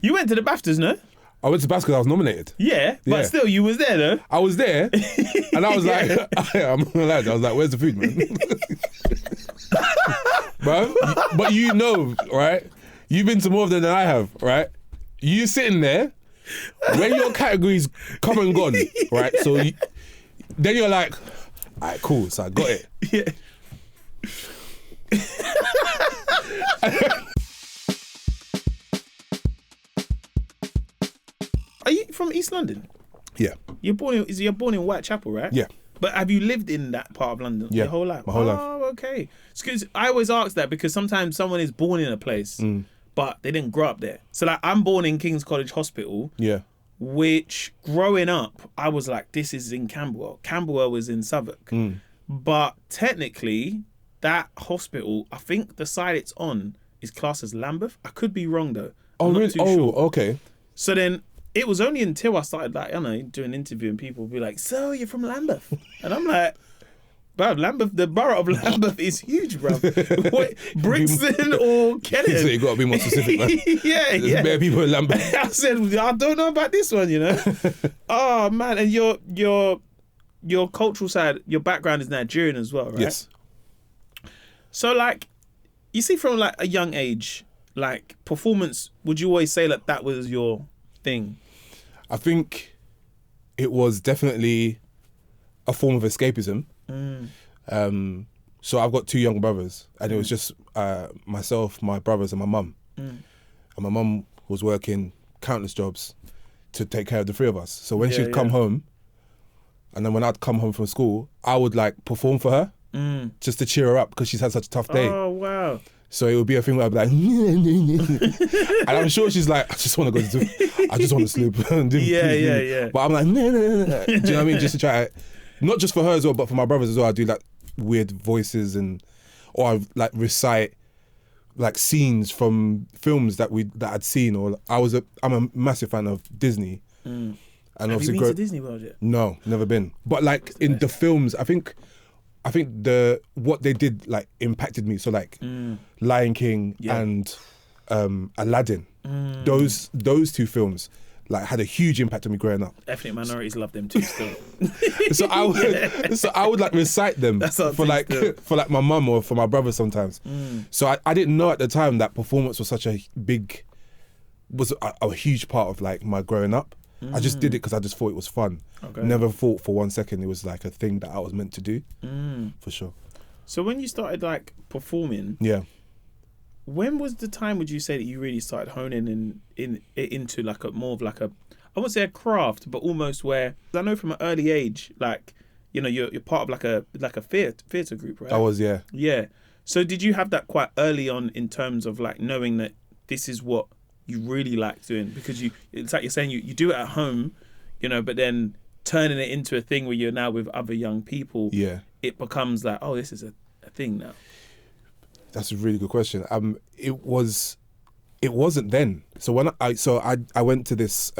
You went to the BAFTAs, no? I went to BAFTA because I was nominated. Yeah, but Yeah. still, you was there, though. I was there, and I was like, I'm not gonna lie, I was like, where's the food, man? Bro, but you know, right? You've been to more than I have, right? You sitting there, when your categories come and gone, right? So then you're like, all right, cool, so I got it. Yeah. Are you from East London? Yeah. You're born in Whitechapel, right? Yeah. But have you lived in that part of London your whole life? My whole life. Oh, okay. Because I always ask that because sometimes someone is born in a place, but they didn't grow up there. So like, I'm born in King's College Hospital. Yeah. Which growing up, I was like, this is in Camberwell. Camberwell was in Southwark. But technically, that hospital, I think the side it's on is classed as Lambeth. I could be wrong though. I'm not too sure. Okay. So then it was only until I started like, I don't know, doing an interview and people would be like, so you're from Lambeth? And I'm like, bruv, Lambeth, the borough of Lambeth is huge, bruv. What, Brixton or Kennington? So you got to be more specific, man. Yeah. There's bare people in Lambeth. I said, I don't know about this one, you know. Oh man, and your cultural side, your background is Nigerian as well, right? Yes. So like, you see, from like a young age, like performance, would you always say that that was your thing? I think it was definitely a form of escapism. So I've got two young brothers, and it was just myself, my brothers, and my mum. And my mum was working countless jobs to take care of the three of us. So when she'd come home, and then when I'd come home from school, I would like perform for her just to cheer her up because she's had such a tough day. Oh wow. So it would be a thing where I'd be like, and I'm sure she's like, I just want to sleep. Yeah. But I'm like, do you know what I mean? Just to try, not just for her as well, but for my brothers as well. I do like weird voices or I like recite like scenes from films that I'd seen. Or I'm a massive fan of Disney. And Have you been to Disney World yet? No, never been. But like in the films, I think what they did like impacted me. So like Lion King and Aladdin, those two films like had a huge impact on me growing up. Ethnic minorities love them too still. So I would like recite them for like my mum or for my brother sometimes. So I didn't know at the time that performance was such a huge part of like my growing up. I just did it because I just thought it was fun. Okay. Never thought for 1 second it was like a thing that I was meant to do. For sure. So when you started like performing, when was the time would you say that you really started honing into like more of like a, I wouldn't say a craft, but almost where, I know from an early age, like, you know, you're part of like a theatre group, right? I was, yeah. Yeah. So did you have that quite early on in terms of like knowing that this is what you really like doing? Because it's like you're saying you do it at home, you know, but then turning it into a thing where you're now with other young people, it becomes like, oh, this is a thing now. That's a really good question. It wasn't then. So when I went to this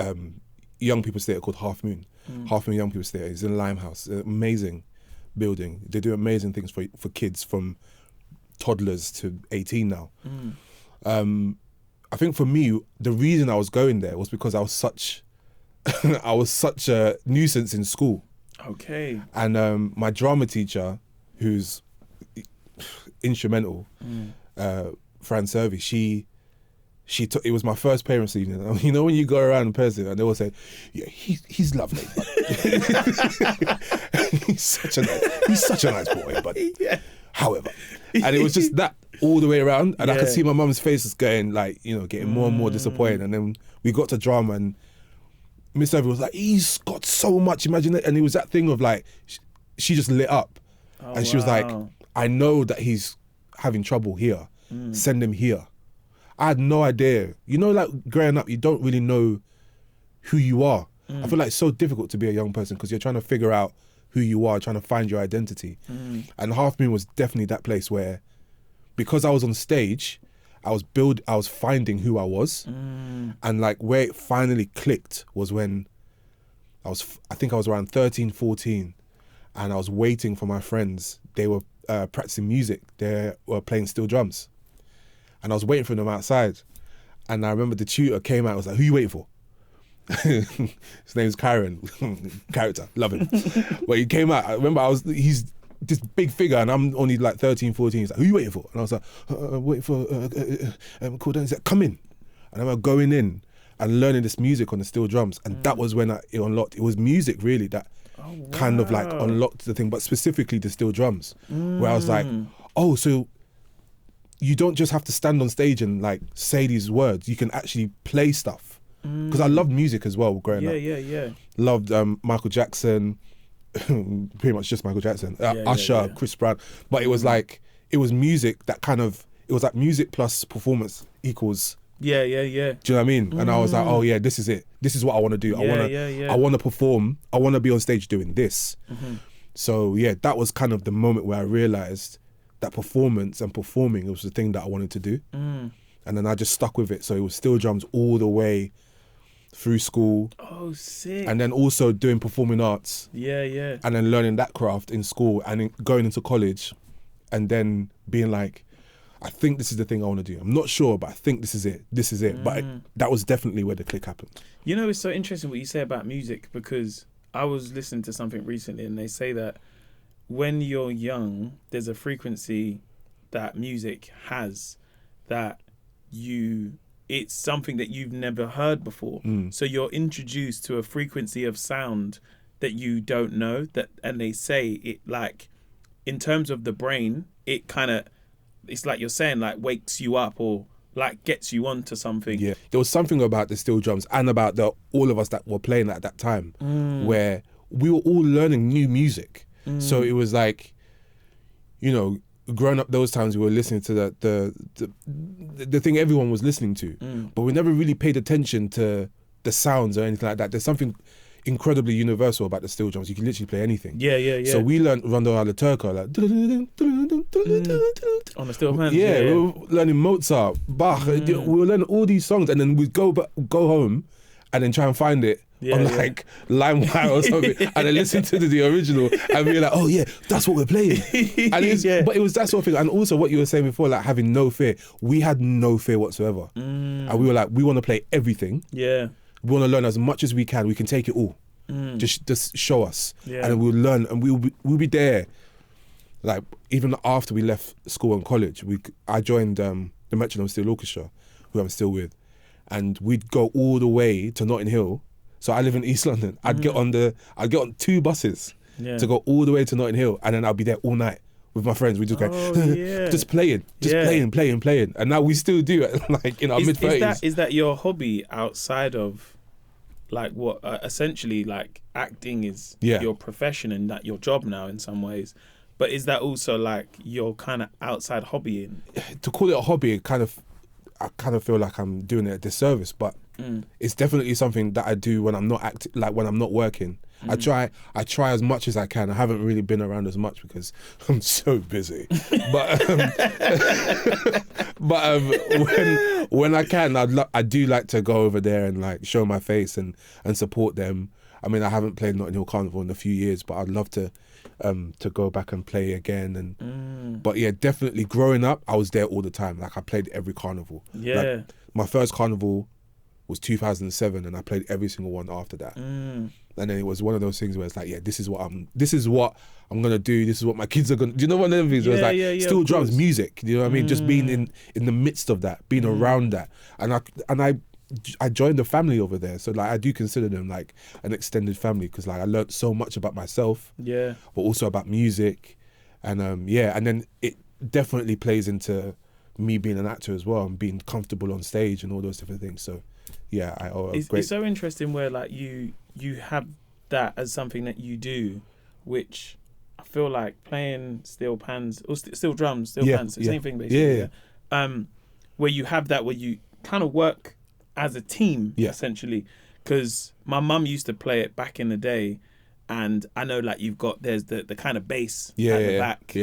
young people's theatre called Half Moon. Half Moon Young People's Theatre. It's in Limehouse. An amazing building. They do amazing things for kids from toddlers to 18 now. I think for me, the reason I was going there was because I was such a nuisance in school. Okay. And my drama teacher, who's instrumental, Fran Servi, it was my first parents' evening. You know when you go around in person and they all say, yeah, he's lovely. he's such a nice boy, but however. And it was just that all the way around. And I could see my mum's face was going like, you know, getting more and more disappointed. And then we got to drama and Miss Servi was like, he's got so much imagination. And it was that thing of like, she just lit up. And she was like, I know that he's having trouble here. Send him here. I had no idea. You know, like growing up, you don't really know who you are. I feel like it's so difficult to be a young person because you're trying to figure out who you are, trying to find your identity. And Half Moon was definitely that place where, because I was on stage, I was finding who I was. And like where it finally clicked was when I think I was around 13, 14, and I was waiting for my friends. They were practicing music. They were playing steel drums. And I was waiting for them outside. And I remember the tutor came out and was like, who you waiting for? His name's Kyron. Character, love him. But he came out, I remember he's this big figure and I'm only like 13, 14. He's like, who you waiting for? And I was like, waiting for, cool. He's like, come in. And I remember going in and learning this music on the steel drums. And that was when it unlocked. It was music really that kind of like unlocked the thing, but specifically the steel drums. Where I was like, oh, so you don't just have to stand on stage and like say these words. You can actually play stuff. Because I loved music as well growing up. Yeah. Loved Michael Jackson, pretty much just Michael Jackson, Usher, Chris Brown. But it was like, it was music that kind of, it was like music plus performance equals. Yeah. Do you know what I mean? And I was like, oh yeah, this is it. This is what I want to do. I want to perform. I want to be on stage doing this. So yeah, that was kind of the moment where I realized that performance and performing was the thing that I wanted to do. And then I just stuck with it. So it was steel drums all the way through school. Oh, sick. And then also doing performing arts. Yeah. And then learning that craft in school and then going into college and then being like, I think this is the thing I want to do. I'm not sure, but I think this is it. This is it. But that was definitely where the click happened. You know, it's so interesting what you say about music, because I was listening to something recently and they say that when you're young, there's a frequency that music has that it's something that you've never heard before. So you're introduced to a frequency of sound that you don't know, and they say it, like, in terms of the brain, it kind of, it's like you're saying, like, wakes you up or like gets you onto something. Yeah, there was something about the steel drums and about all of us that were playing at that time where we were all learning new music. So it was like, you know, growing up those times, we were listening to the thing everyone was listening to, but we never really paid attention to the sounds or anything like that. There's something incredibly universal about the steel drums. You can literally play anything. Yeah. So we learned Rondo alla Turca, like on the steel pans. Yeah, we were learning Mozart, Bach. We were learning all these songs, and then we'd go home and then try and find it on like LimeWire or something, and then listen to the original and be like, oh yeah, that's what we're playing. And but it was that sort of thing. And also what you were saying before, like having no fear. We had no fear whatsoever, and we were like, we want to play everything. Yeah, we want to learn as much as we can. We can take it all. Just show us, and we'll learn, and we'll be there. Like even after we left school and college, I joined the Metronome Steel Orchestra, who I'm still with, and we'd go all the way to Notting Hill. So I live in East London. I'd get on 2 buses to go all the way to Notting Hill, and then I'll be there all night with my friends. We just go, just playing, playing. And now we still do it, like in our mid-30s. Is that your hobby outside of, like, what essentially, like, acting is your profession and that your job now in some ways? But is that also like your kind of outside hobbying? To call it a hobby, I kind of feel like I'm doing it a disservice, but it's definitely something that I do when I'm not acting, like when I'm not working. I try as much as I can. I haven't really been around as much because I'm so busy. But when I can, I do like to go over there and like show my face and support them. I mean, I haven't played Notting Hill Carnival in a few years, but I'd love to go back and play again. And but yeah, definitely growing up, I was there all the time. Like I played every carnival. Yeah. Like, my first carnival was 2007, and I played every single one after that. And then it was one of those things where it's like, yeah, this is what I'm gonna do. This is what my kids are gonna. Do you know one of them things? Where it's like steel drums, music. You know what I mean? Just being in the midst of that, being around that, and I joined the family over there, so like I do consider them like an extended family because like I learned so much about myself, but also about music, and and then it definitely plays into me being an actor as well and being comfortable on stage and all those different things. So yeah, it's so interesting where like you have that as something that you do, which I feel like playing steel pans or steel drums, pans, same thing basically. Where you have that, where you kind of work as a team, essentially, because my mum used to play it back in the day, and I know like there's the kind of bass at the back,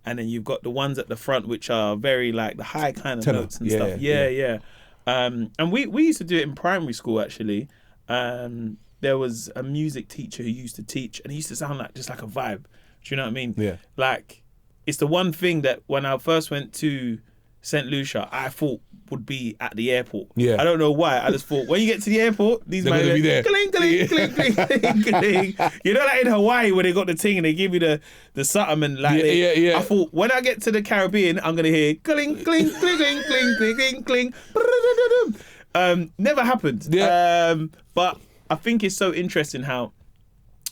and then you've got the ones at the front which are very like the high kind of notes and stuff. And we used to do it in primary school actually. There was a music teacher who used to teach, and he used to sound like just like a vibe. Do you know what I mean? Yeah. Like it's the one thing that when I first went to St. Lucia, I thought would be at the airport. Yeah. I don't know why. I just thought when you get to the airport, these They're men gonna are be there. cling, cling, cling, cling, cling, cling. You know, like in Hawaii where they got the thing and they give you the something and like I thought when I get to the Caribbean, I'm gonna hear cling, cling, cling, cling, cling, cling, cling. Never happened. Yeah. But I think it's so interesting how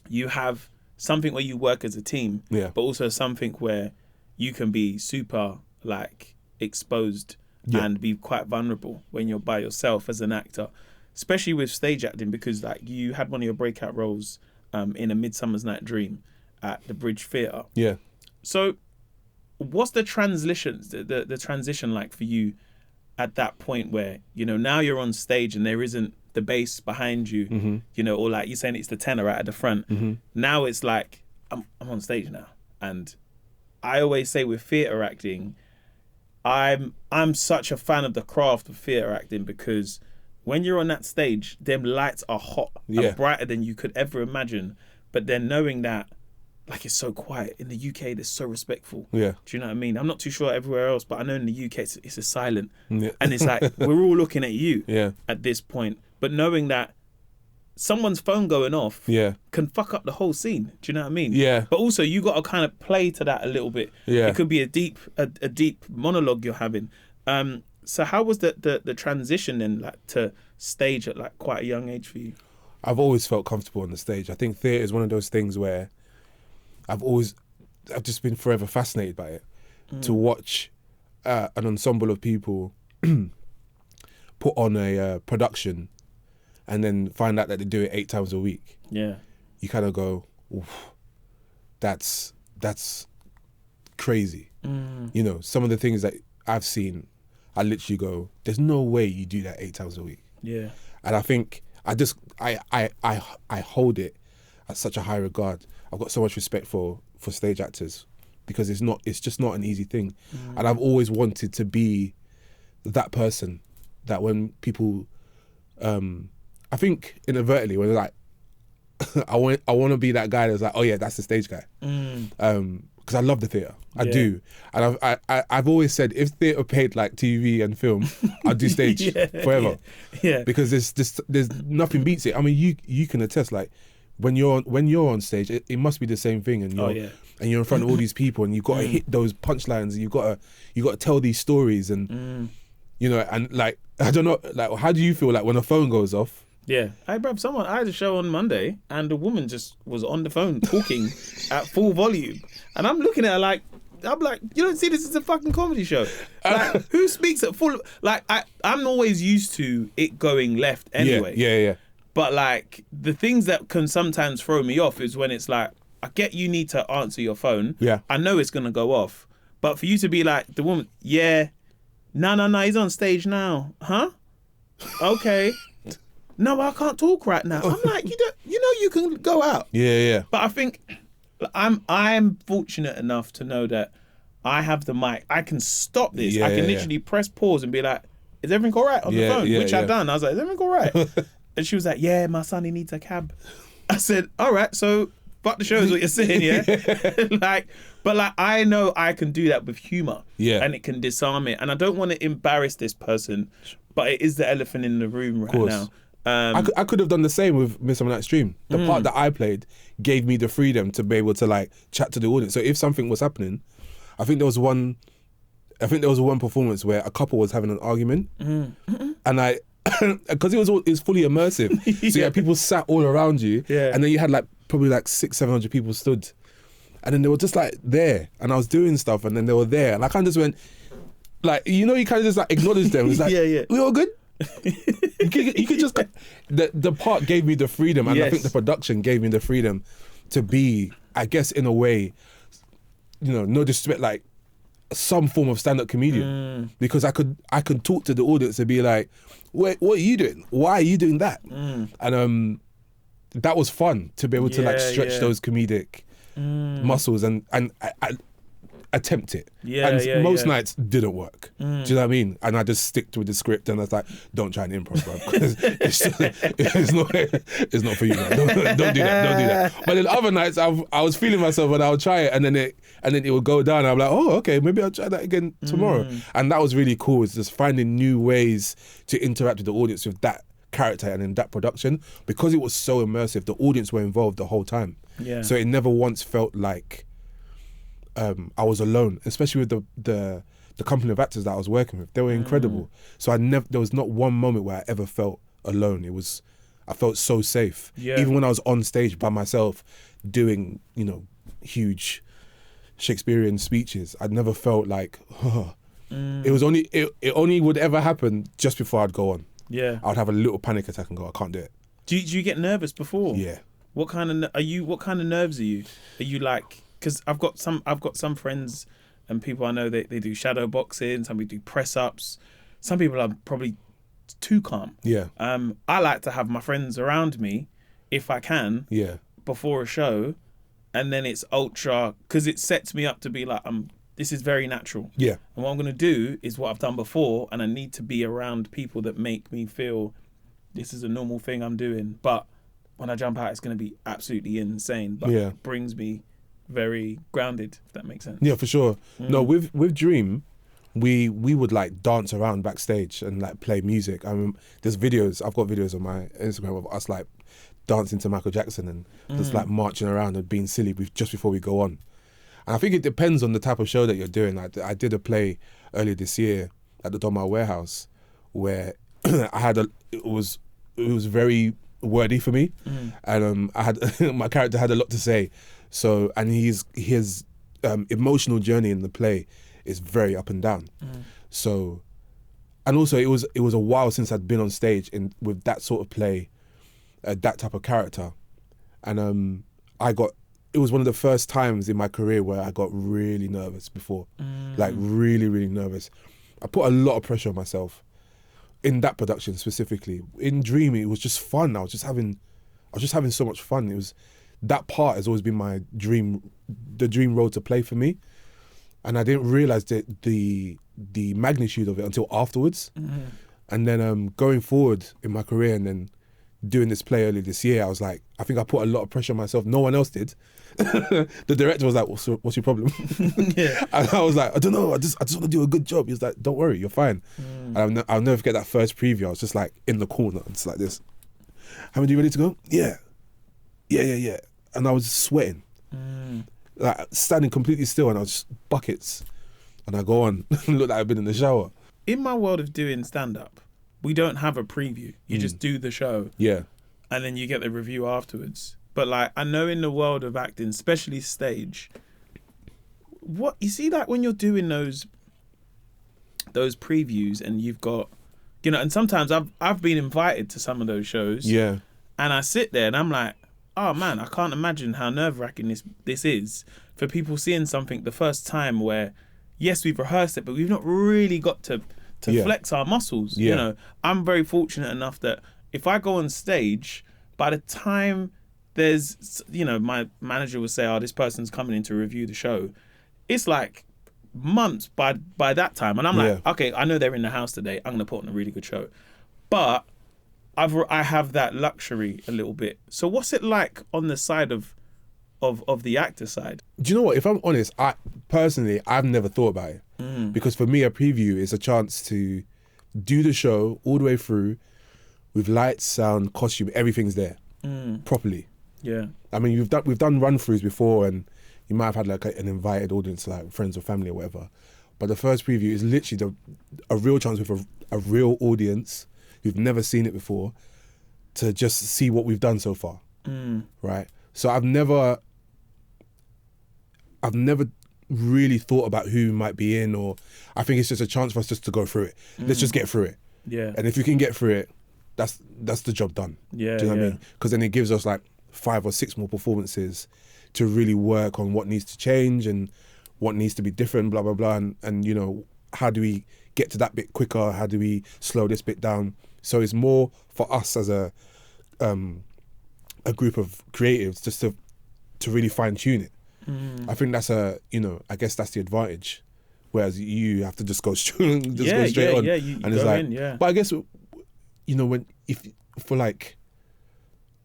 you have something where you work as a team, but also something where you can be super like exposed and be quite vulnerable when you're by yourself as an actor, especially with stage acting, because like you had one of your breakout roles in A Midsummer's Night Dream at the Bridge Theatre. Yeah. So what's the transition like for you at that point where, you know, now you're on stage and there isn't the bass behind you, you know, or like you're saying it's the tenor right at the front. Now it's like, I'm on stage now. And I always say with theatre acting, I'm such a fan of the craft of theatre acting, because when you're on that stage, them lights are hot and brighter than you could ever imagine. But then knowing that, like, it's so quiet. In the UK, they're so respectful. Yeah. Do you know what I mean? I'm not too sure everywhere else, but I know in the UK, it's a silent. Yeah. And it's like, we're all looking at you at this point. But knowing that someone's phone going off can fuck up the whole scene. Do you know what I mean? Yeah. But also, you got to kind of play to that a little bit. Yeah. It could be a deep monologue you're having. So how was the transition then, like, to stage at like quite a young age for you? I've always felt comfortable on the stage. I think theatre is one of those things where I've just been forever fascinated by it. To watch an ensemble of people put on a production and then find out that they do it 8 times a week. Yeah. You kind of go, oof, that's crazy. You know, some of the things that I've seen, I literally go, there's no way you do that 8 times a week. Yeah. And I think I hold it at such a high regard. I've got so much respect for stage actors, because it's just not an easy thing. And I've always wanted to be that person that when people, I think inadvertently, when they're like, I want to be that guy that's like, oh yeah, that's the stage guy. Because I love the theatre. I do. And I've always said, if theatre paid like TV and film, I'd do stage forever. Yeah. Because there's nothing beats it. I mean, you can attest, like, when you're on stage, it must be the same thing, and you're in front of all these people, and you've got to hit those punchlines, and you got to tell these stories, and you know, and like, I don't know, like, how do you feel like when a phone goes off? Yeah, I had a show on Monday, and the woman just was on the phone talking at full volume, and I'm looking at her like, you don't see this is a fucking comedy show. Like, who speaks at full? Like, I'm always used to it going left anyway. Yeah. But like, the things that can sometimes throw me off is when it's like, I get you need to answer your phone. Yeah. I know it's gonna go off, but for you to be like, the woman, no, he's on stage now, huh? Okay. No, I can't talk right now. I'm like, you can go out. Yeah. But I think I'm fortunate enough to know that I have the mic. I can stop this. I can literally press pause and be like, is everything all right on the phone? Which I've done. I was like, is everything all right? And she was like, yeah, my son, he needs a cab. I said, all right, so fuck the show is what you're saying, yeah? But I know I can do that with humour. Yeah. And it can disarm it. And I don't want to embarrass this person, but it is the elephant in the room right now. I could have done the same with Midsummer Night's Dream. The part that I played gave me the freedom to be able to like chat to the audience. So if something was happening, I think there was one performance where a couple was having an argument, and because it was fully immersive, so you had people sat all around you, and then you had like probably like 600-700 people stood, and then they were just like there, and I was doing stuff, and then they were there, and I kind of just went, like, you know, you kind of just like acknowledge them. It's like, we all good. you could just the part gave me the freedom, and I think the production gave me the freedom to be, I guess, in a way, you know, no disrespect, like some form of stand-up comedian, because I could talk to the audience and be like, wait, what are you doing? Why are you doing that? And that was fun to be able to like stretch those comedic muscles, and attempt it. Yeah, and most nights didn't work. Do you know what I mean? And I just stick to the script, and I was like, don't try and improv, bro, because it's not for you, man. Don't do that. But then other nights, I was feeling myself, and I would try it, and then it would go down. And I'm like, oh, okay, maybe I'll try that again tomorrow. And that was really cool. It's just finding new ways to interact with the audience with that character and in that production, because it was so immersive. The audience were involved the whole time. Yeah. So it never once felt like I was alone, especially with the company of actors that I was working with. They were incredible. So there was not one moment where I ever felt alone. I felt so safe. Yeah. Even when I was on stage by myself doing, huge Shakespearean speeches, I never felt like, it only would ever happen just before I'd go on. Yeah. I'd have a little panic attack and go, I can't do it. Do you get nervous before? Yeah. What kind of nerves are you? Are you like, because I've got some friends and people I know they do shadow boxing, some people do press ups, some people are probably too calm. Yeah. I like to have my friends around me if I can. Yeah. Before a show, and then it's ultra, because it sets me up to be like, this is very natural. Yeah. And what I'm going to do is what I've done before, and I need to be around people that make me feel this is a normal thing I'm doing. But when I jump out, it's going to be absolutely insane. But it brings me very grounded, if that makes sense. Yeah, for sure. No, with Dream, we would like dance around backstage and like play music. I mean, there's videos. I've got videos on my Instagram of us like dancing to Michael Jackson and just like marching around and being silly just before we go on. And I think it depends on the type of show that you're doing. I did a play earlier this year at the Donmar Warehouse where it was very wordy for me, and I had my character had a lot to say. So, and his emotional journey in the play is very up and down. So, and also it was a while since I'd been on stage with that sort of play, that type of character, and it was one of the first times in my career where I got really nervous before, like really, really nervous. I put a lot of pressure on myself in that production specifically. In Dream, it was just fun. I was just having so much fun. It was, that part has always been the dream role to play for me, and I didn't realize that the magnitude of it until afterwards. And then going forward in my career, and then doing this play earlier this year, I was like, I think I put a lot of pressure on myself. No one else did. The director was like, what's your problem? And I was like, I don't know, I just want to do a good job. He was like, don't worry, you're fine. And I'll never forget that first preview. I was just like in the corner, just like this. Hammond, you ready to go? Yeah. And I was sweating, like standing completely still, and I was just buckets. And I go on, look like I've been in the shower. In my world of doing stand-up, we don't have a preview. You just do the show. Yeah. And then you get the review afterwards. But like, I know in the world of acting, especially stage, what you see, like when you're doing those previews and you've got, and sometimes I've been invited to some of those shows. Yeah. And I sit there and I'm like, oh man, I can't imagine how nerve-wracking this is for people seeing something the first time where, yes, we've rehearsed it, but we've not really got to flex our muscles. Yeah. I'm very fortunate enough that if I go on stage, by the time there's, my manager will say, oh, this person's coming in to review the show, it's like months by that time. And I'm like, okay, I know they're in the house today. I'm going to put on a really good show. But I have that luxury a little bit. So what's it like on the side of the actor side? Do you know what? If I'm honest, I've never thought about it. Because for me, a preview is a chance to do the show all the way through with lights, sound, costume, everything's there properly. Yeah. I mean, we've done run-throughs before, and you might have had like an invited audience, like friends or family or whatever. But the first preview is literally a real chance with a real audience who've never seen it before to just see what we've done so far. Right? So I've never really thought about who might be in, or I think it's just a chance for us just to go through it. Let's just get through it. Yeah. And if you can get through it, that's the job done. Yeah. Do you know what I mean? Because then it gives us like 5 or 6 more performances to really work on what needs to change and what needs to be different, blah, blah, blah. And how do we get to that bit quicker? How do we slow this bit down? So it's more for us as a group of creatives just to really fine tune it. I think that's I guess that's the advantage. Whereas you have to just go straight, go straight on. Yeah, you and go it's like, in, yeah. But I guess,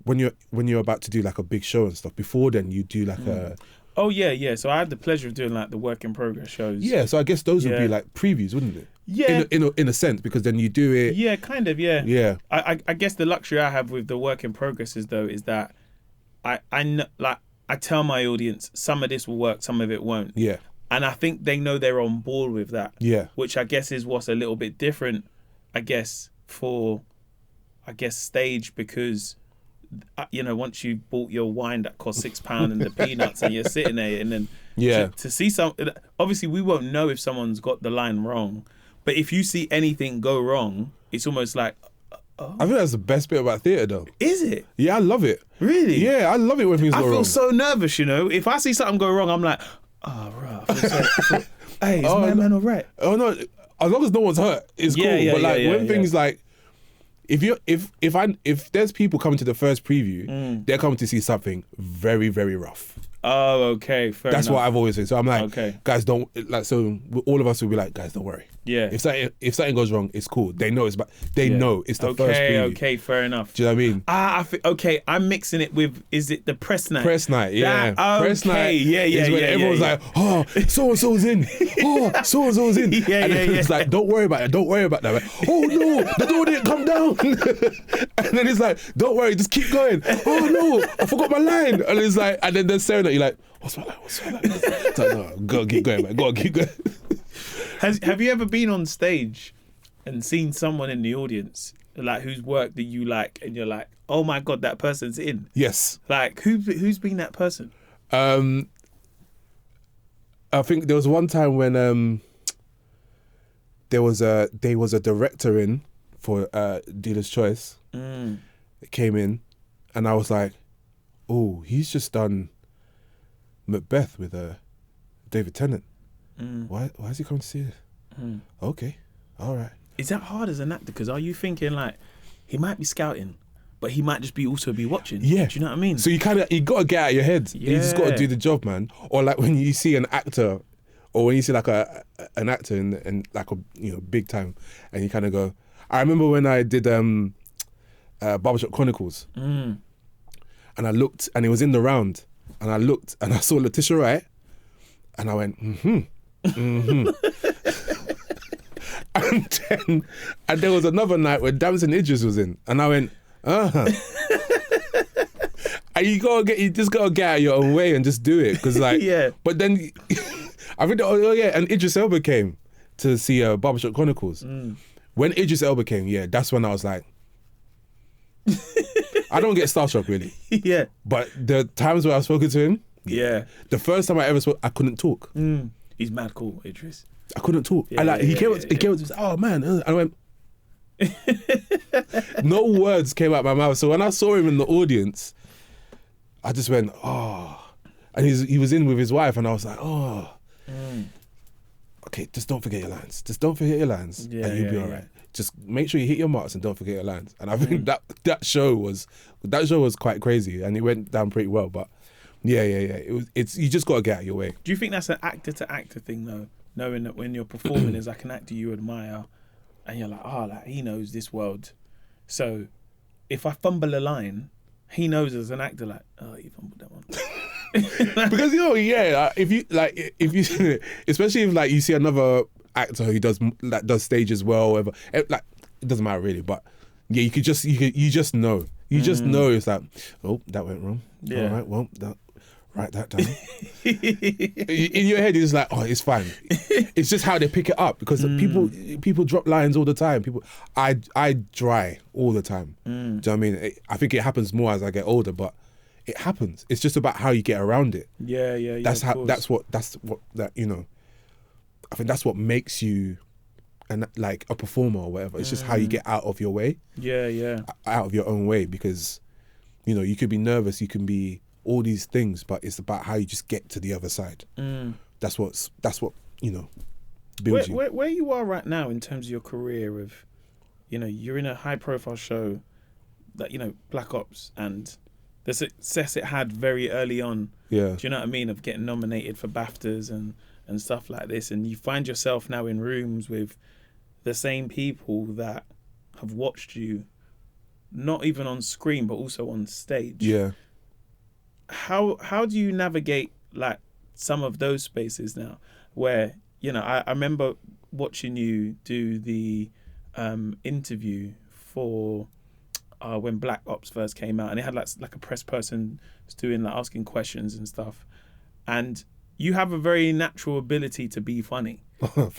when you're about to do like a big show and stuff, before then you do like a... Oh, yeah. So I had the pleasure of doing like the work in progress shows. Yeah, so I guess those would be like previews, wouldn't it? Yeah. In a sense, because then you do it... Yeah, kind of, yeah. Yeah. I guess the luxury I have with the work in progresses though is that I tell my audience some of this will work, some of it won't. Yeah. And I think they know they're on board with that. Yeah. Which I guess is what's a little bit different, for stage, because once you bought your wine that cost £6 and the peanuts and you're sitting there and then to see obviously we won't know if someone's got the line wrong, but if you see anything go wrong, it's almost like, oh. I think that's the best bit about theatre though. Is it? Yeah, I love it. Really? Yeah, I love it when things go wrong. I feel so nervous, if I see something go wrong, I'm like, oh, right. Hey, is my man all right? Oh no, as long as no one's hurt, it's cool. But when things like, if there's people coming to the first preview, they're coming to see something very, very rough. Oh, okay, fair That's enough. what I've always said. So I'm like, okay. Guys, don't so all of us will be like, guys, don't worry. Yeah. If something goes wrong, it's cool. They know know it's the first preview. Okay, fair enough. Do you know what I mean? Okay, I'm mixing it with, is it the press night? Press night, yeah. Press night is when everyone's like, oh, so-and-so's in. Oh, so-and-so's in. And then it's like, don't worry about it. Don't worry about that. Like, oh, no, the door didn't come down. And then it's like, don't worry, just keep going. Oh, no, I forgot my line. And it's like, and then they're staring at you like, what's my line? It's like, no, go keep going, man. Go keep going. Have you ever been on stage and seen someone in the audience like whose work that you like and you're like, oh my God, that person's in? Yes. Like who's been that person? I think there was one time when there was a director in for Dealer's Choice. It came in and I was like, oh, he's just done Macbeth with David Tennant. Why is he coming to see this? Okay, all right. Is that hard as an actor? Because are you thinking like he might be scouting, but he might just be watching? Yeah. Do you know what I mean? So you got to get out of your head. Yeah. You just got to do the job, man. Or like when you see an actor, or when you see like an actor in like a big time, and you kind of go. I remember when I did Barbershop Chronicles, and I looked, and it was in the round, and I looked, and I saw Letitia Wright, and I went, and there was another night where Damson Idris was in, and I went, and you just gotta get out of your own way and just do it, because like, yeah. But then I think, and Idris Elba came to see Barbershop Chronicles. When Idris Elba came, that's when I was like, I don't get starstruck really. Yeah. But the times where I've spoken to him, yeah. The first time I ever spoke, I couldn't talk. He's mad cool, Idris. I couldn't talk. Yeah, he came up to me, oh man, and I went. No words came out my mouth. So when I saw him in the audience, I just went, oh, and he was in with his wife, and I was like, oh, okay, just don't forget your lines. Just don't forget your lines, and you'll be all right. Just make sure you hit your marks and don't forget your lines. And I think that show was quite crazy, and it went down pretty well. But yeah. It's you just got to get out of your way. Do you think that's an actor to actor thing though? Knowing that when you're performing as like an actor you admire, and you're like, like he knows this world. So if I fumble a line, he knows as an actor like, oh, you fumbled that one. Because if you especially if like you see another actor who does stages well, whatever, like it doesn't matter really, but yeah, you just know. You just know it's like, oh, that went wrong. Yeah. All right, well, write that down. In your head, it's like, oh, it's fine. It's just how they pick it up, because people drop lines all the time. I dry all the time. Do you know what I mean? I think it happens more as I get older, but it happens. It's just about how you get around it. Yeah. That's what I think that's what makes you like a performer or whatever. It's just how you get out of your way. Yeah. Out of your own way, because you could be nervous, you can be all these things, but it's about how you just get to the other side. That's what builds you. Where you are right now in terms of your career of, you're in a high profile show that, Black Ops, and the success it had very early on. Yeah. Do you know what I mean? Of getting nominated for BAFTAs and stuff like this. And you find yourself now in rooms with the same people that have watched you, not even on screen, but also on stage. Yeah. How do you navigate like some of those spaces now where, you know, I remember watching you do the interview for when Black Ops first came out, and it had like a press person doing like asking questions and stuff, and you have a very natural ability to be funny.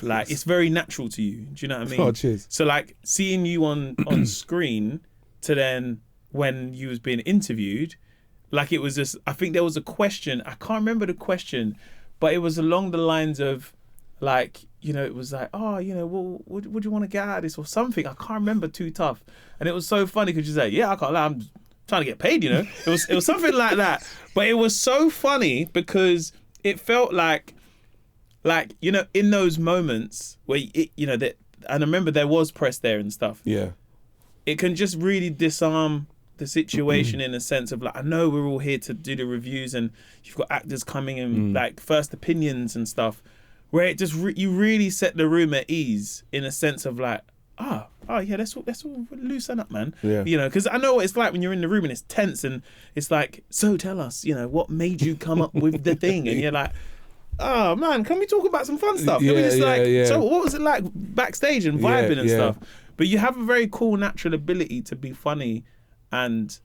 Like it's very natural to you. Do you know what I mean? Oh, cheers. So like seeing you on screen to then when you was being interviewed, like it was just, I think there was a question, I can't remember the question, but it was along the lines of like, you know, it was like, oh, you know, well, would you want to get out of this or something? I can't remember too tough. And it was so funny because you say, yeah, I can't lie, I'm trying to get paid, you know? It was something like that. But it was so funny because it felt like, you know, in those moments where, you know, that, and I remember there was press there and stuff. Yeah. It can just really disarm the situation in a sense of like, I know we're all here to do the reviews and you've got actors coming and like first opinions and stuff, where it just you really set the room at ease in a sense of like, oh yeah, let's all loosen up, man. Yeah. You know, because I know what it's like when you're in the room and it's tense and it's like, so tell us, you know, what made you come up with the thing? And you're like, oh man, can we talk about some fun stuff? Yeah, I mean, it's yeah. So what was it like backstage and vibing and stuff? But you have a very cool natural ability to be funny, and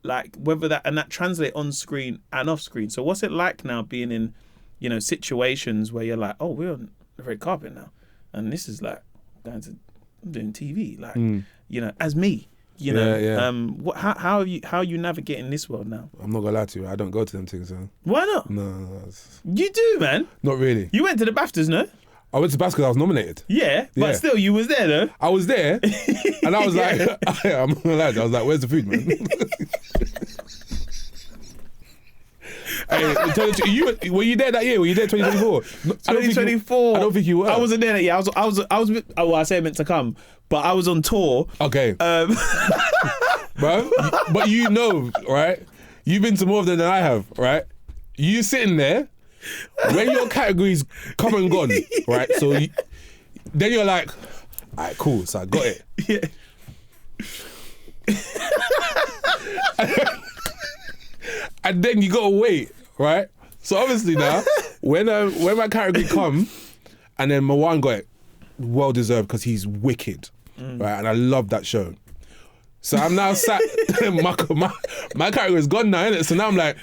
like whether that translate on screen and off screen. So what's it like now being in, you know, situations where you're like, oh, we're on the red carpet now, and this is like I'm doing TV, like you know, as me, you know, how are you navigating this world now? I'm not gonna lie to you, I don't go to them things. So. Why not? No. You do, man. Not really. You went to the BAFTAs, no? I went to BAFTA because I was nominated. Yeah, but still, you was there though. I was there, and I was like, I'm not gonna lie, I was like, where's the food, man? Hey, were you there that year? Were you there 2024? 2024. I don't think you were. I wasn't there that year. I was. Well, I say I meant to come, but I was on tour. Okay. Bro, but you know, right? You've been to more of them than I have, right? You sitting there when your categories come and gone, right? So then you're like, all right, cool. So I got it. Yeah. And then you gotta wait, right? So obviously now, when my category come, and then Marwan got it, well deserved because he's wicked, right? And I love that show. So I'm now sat, my category is gone now, innit? So now I'm like,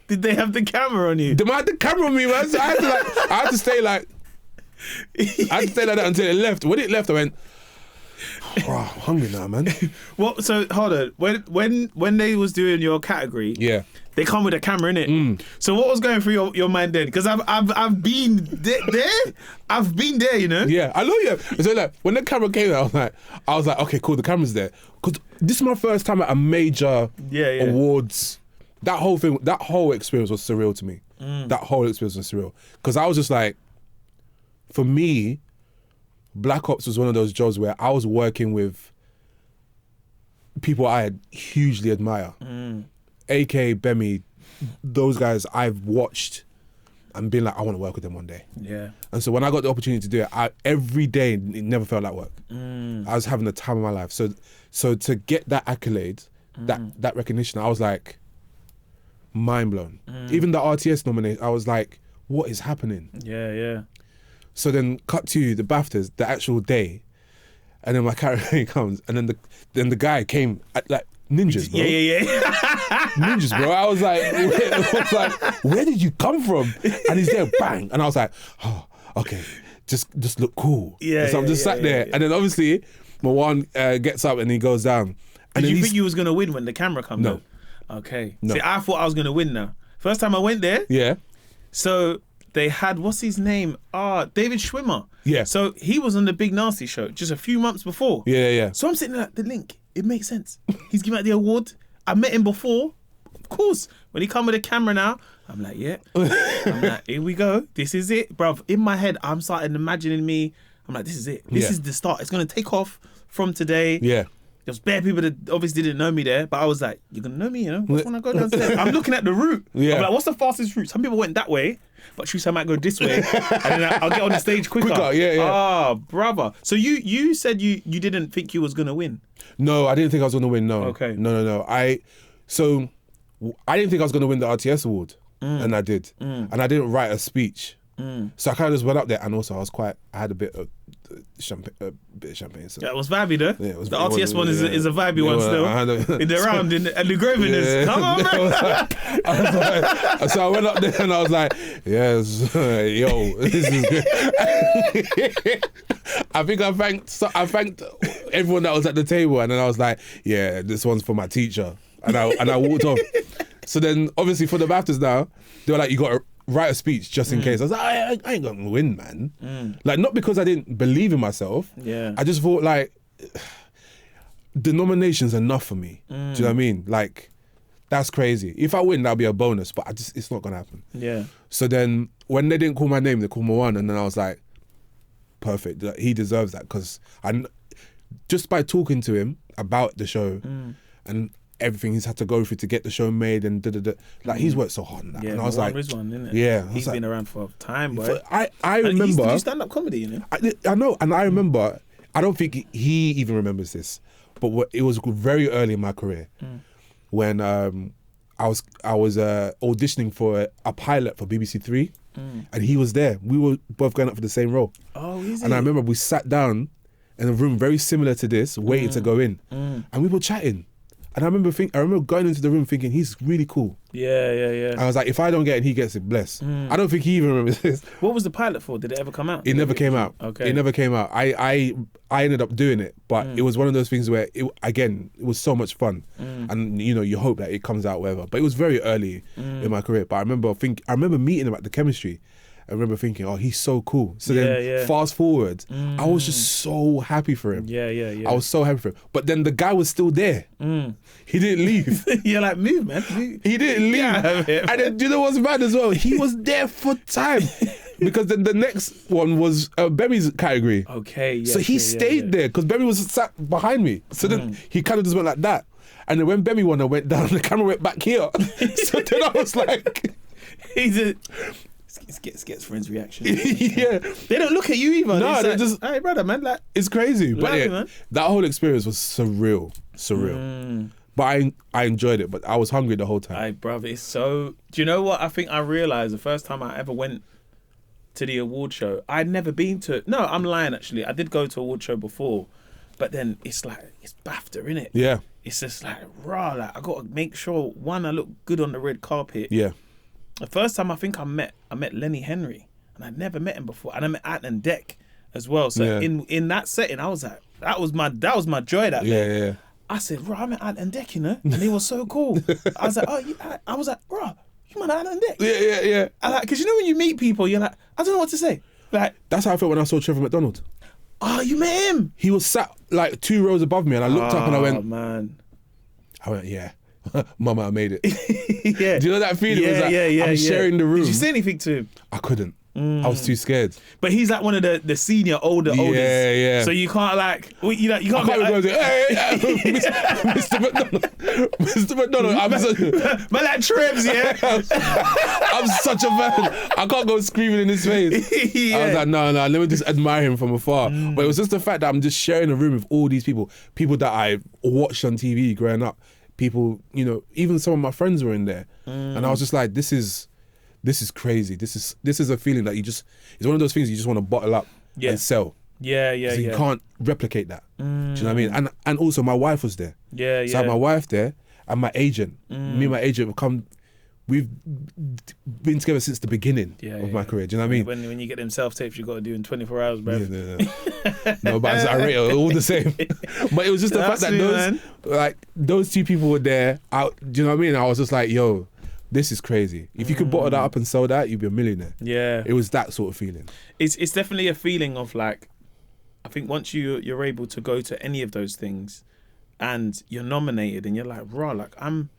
did they have the camera on you? They might have the camera on me, man. So I had to stay like that until it left. When it left, I went, oh, I'm hungry now, man. What? So hold on. When they was doing your category, they come with a camera, innit? So what was going through your mind then? Because I've been there. I've been there, you know. Yeah, I know you. So like when the camera came out, I was like, okay, cool, the camera's there. Because this is my first time at a major awards. That whole experience was surreal to me. That whole experience was surreal. Because I was just like, for me, Black Ops was one of those jobs where I was working with people I hugely admire. AK, Bemi, those guys I've watched and been like, I want to work with them one day. Yeah. And so when I got the opportunity to do it, every day it never felt like work. I was having the time of my life. So to get that accolade, that recognition, I was like, mind blown. Even the RTS nomination, I was like, what is happening? Yeah. So then cut to the BAFTAs, the actual day, and then my character comes, and then the guy came at, like ninjas, bro. Yeah. Ninjas, bro. I was like, where did you come from? And he's there, bang, and I was like, oh, okay, just look cool. Yeah. So I'm just sat there, and then obviously Marwan gets up and he goes down. And did you think you was gonna win when the camera comes? No. Okay. No. See, I thought I was gonna win now. First time I went there. Yeah. So they had, what's his name? David Schwimmer. Yeah. So he was on the Big Nasty show just a few months before. Yeah. So I'm sitting there like, the link, it makes sense. He's giving out the award. I met him before. Of course. When he come with a camera now, I'm like, yeah. I'm like, here we go. This is it, bruv. In my head, I'm starting imagining me. I'm like, this is it. This is the start. It's going to take off from today. Yeah. was bare people that obviously didn't know me there, but I was like, you're going to know me, you know? When I go downstairs, I'm looking at the route. Yeah. I'm like, what's the fastest route? Some people went that way, but Teresa might go this way, and then I'll get on the stage quicker. Ah, brother. So you said you didn't think you was going to win? No, I didn't think I was going to win, no. Okay. No. I didn't think I was going to win the RTS award, and I did. And I didn't write a speech. So I kind of just went up there, and also I had a bit of champagne. So. Yeah, it was vibey though. Yeah, the RTS one is a vibey one still. In the round, and the Groven is, come on, man. So I went up there and I was like, yes, yo, this is good. I think I thanked everyone that was at the table, and then I was like, yeah, this one's for my teacher. And I walked off. So then, obviously, for the BAFTAs now, they were like, you got to write a speech just in case. I was like, I ain't gonna win, man. Like, not because I didn't believe in myself. Yeah. I just thought, like, the nomination's enough for me. Do you know what I mean? Like, that's crazy. If I win, that'll be a bonus, but it's not gonna happen. Yeah. So then, when they didn't call my name, they called Moan, and then I was like, perfect. He deserves that, because just by talking to him about the show and everything he's had to go through to get the show made and like he's worked so hard on that. Yeah, and I was like, Rizwan, isn't it? Yeah, he's been around for time, boy. I remember. He do stand-up comedy, you know. I know, and I remember. I don't think he even remembers this, but it was very early in my career when I was auditioning for a pilot for BBC Three, and he was there. We were both going up for the same role. Oh, is it? And I remember we sat down in a room very similar to this, waiting to go in, and we were chatting. And I remember going into the room thinking, he's really cool. Yeah. I was like, if I don't get it, he gets it, bless. I don't think he even remembers this. What was the pilot for? Did it ever come out? It never came out. Okay. It never came out. I ended up doing it, but it was one of those things where, it was so much fun. And, you hope that it comes out, whatever. But it was very early in my career. But I remember meeting him at the chemistry. I remember thinking, oh, he's so cool. So then fast forward, I was just so happy for him. Yeah. I was so happy for him. But then the guy was still there. He didn't leave. You're like, move, man. Move. He didn't leave. Yeah. And then, do you know what's bad as well? He was there for time. Because then the next one was Bemi's category. Okay, yeah. So he stayed there because Bemi was sat behind me. So then he kind of just went like that. And then when Bemi won, I went down, the camera went back here. So then I was like... Gets friends' reaction. Yeah. They don't look at you either. No, they're like, just... Hey, brother, man. Like, it's crazy. But yeah, man. That whole experience was surreal. But I enjoyed it, but I was hungry the whole time. Hey, brother, it's so... Do you know what I think I realised the first time I ever went to the award show? I'd never been to... No, I'm lying, actually. I did go to award show before, but then it's like, it's BAFTA, innit? Yeah. It's just like, raw, like, I got to make sure, one, I look good on the red carpet. Yeah. The first time I think I met Lenny Henry, and I'd never met him before, and I met Ant Deck as well. So in that setting, I was like, that was my joy that day. Yeah. I said, bro, I met Ant Deck, you know, and he was so cool. I was like, I was like, bro, you met Ant Deck? Yeah. I like, because you know when you meet people, you're like, I don't know what to say. Like, that's how I felt when I saw Trevor McDonald. Oh, you met him? He was sat like 2 rows above me, and I looked up and I went, oh man. I went, yeah. Mama, I made it. Yeah. Do you know that feeling? I'm sharing the room. Did you say anything to him? I couldn't. I was too scared. But he's like one of the senior, oldest. Yeah. So you can't like, you can't go like, hey, Mr. McDonald. Mr. McDonald. Man, like Trebs, yeah. I'm such a fan. I can't go screaming in his face. Yeah. I was like, no, let me just admire him from afar. But it was just the fact that I'm just sharing a room with all these people that I watched on TV growing up. People, even some of my friends were in there. And I was just like, this is crazy. This is a feeling that it's one of those things you just want to bottle up and sell. Yeah. You can't replicate that. Do you know what I mean? And also my wife was there. Yeah. So I had my wife there and my agent. Me and my agent we've been together since the beginning of my career. Do you know what I mean? When you get them self-tapes, you got to do in 24 hours, bro. Yeah. No, but I rate it all the same. But it was just the fact that those two people were there. Do you know what I mean? I was just like, yo, this is crazy. If you could bottle that up and sell that, you'd be a millionaire. Yeah. It was that sort of feeling. It's definitely a feeling of like, I think once you're able to go to any of those things and you're nominated and you're like, raw, like I'm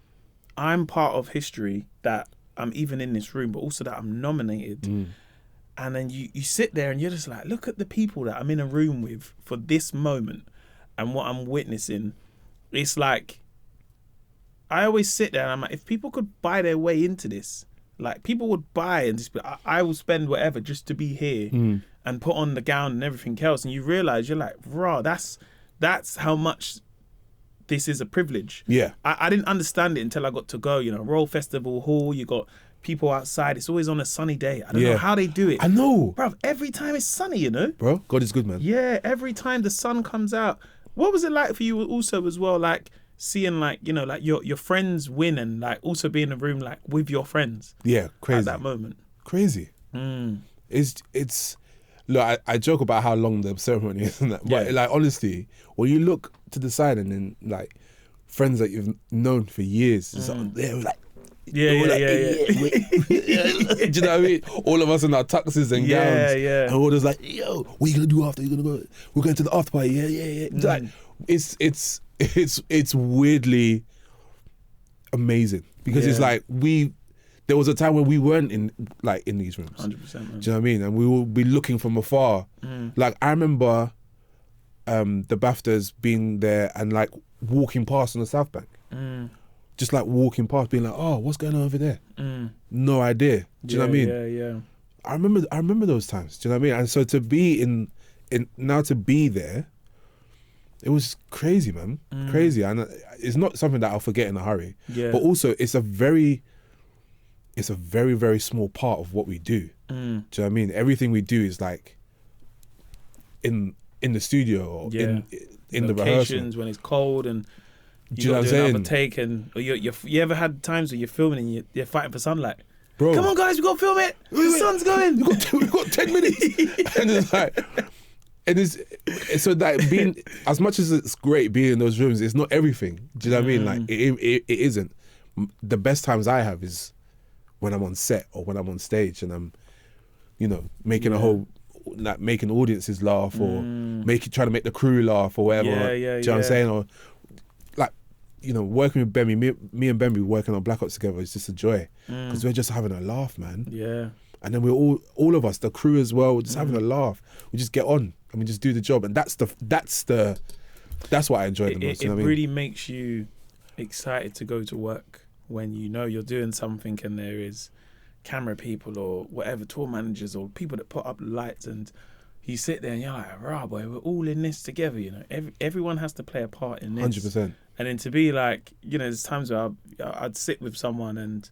part of history, that I'm even in this room, but also that I'm nominated. And then you sit there and you're just like, look at the people that I'm in a room with for this moment and what I'm witnessing. it's like, I always sit there and I'm like, if people could buy their way into this, like people would buy and just be, I will spend whatever just to be here and put on the gown and everything else. And you realise, you're like, raw, that's how much this is a privilege. Yeah. I didn't understand it until I got to go, Royal Festival Hall, you got people outside. It's always on a sunny day. I don't know how they do it. I know. Bruv, every time it's sunny, Bro, God is good, man. Yeah, every time the sun comes out. What was it like for you also as well, like seeing like, like your friends win and like also be in a room like with your friends? Yeah, crazy. At that moment. Crazy. It's look, I joke about how long the ceremony is and that, but like honestly, when you look to the side and then like friends that you've known for years, it's like, they're like, Yeah. Do you know what I mean? All of us in our tuxes and gowns. Yeah. And all just like, yo, what are you gonna do after? We're going to the after party. Yeah. Like, it's weirdly amazing because it's like there was a time when we weren't in these rooms. 100%. Man. Do you know what I mean? And we will be looking from afar. Like I remember the BAFTAs being there and like walking past on the South Bank. Just like walking past, being like, "Oh, what's going on over there?" No idea. Do you know what I mean? Yeah. I remember those times. Do you know what I mean? And so to be in now to be there, it was crazy, man. Crazy, and it's not something that I'll forget in a hurry. Yeah. But also, it's a very, very small part of what we do. Do you know what I mean? Everything we do is like in the studio or in the rehearsal when it's cold and. Do you know what I'm saying? Take and you ever had times where you're filming and you're fighting for sunlight? Bro, come on guys, we got to film it. The sun's going. We've got 10 minutes. And it's like, so that being, as much as it's great being in those rooms, it's not everything. Do you know what I mean? Like it isn't. The best times I have is when I'm on set or when I'm on stage and I'm, making a whole, like making audiences laugh or trying to make the crew laugh or whatever. Do you know what I'm saying? Or like, working with Bemmy, me and Bemmy working on Black Ops together is just a joy because we're just having a laugh, man. Yeah. And then we're all of us, the crew as well, we're just having a laugh. We just get on and we just do the job, and that's what I enjoy the most. It really makes you excited to go to work when you're doing something and there is camera people or whatever, tour managers or people that put up lights, and you sit there and you're like, rah boy, we're all in this together, everyone has to play a part in this. 100%. And then to be like, there's times where I'd sit with someone and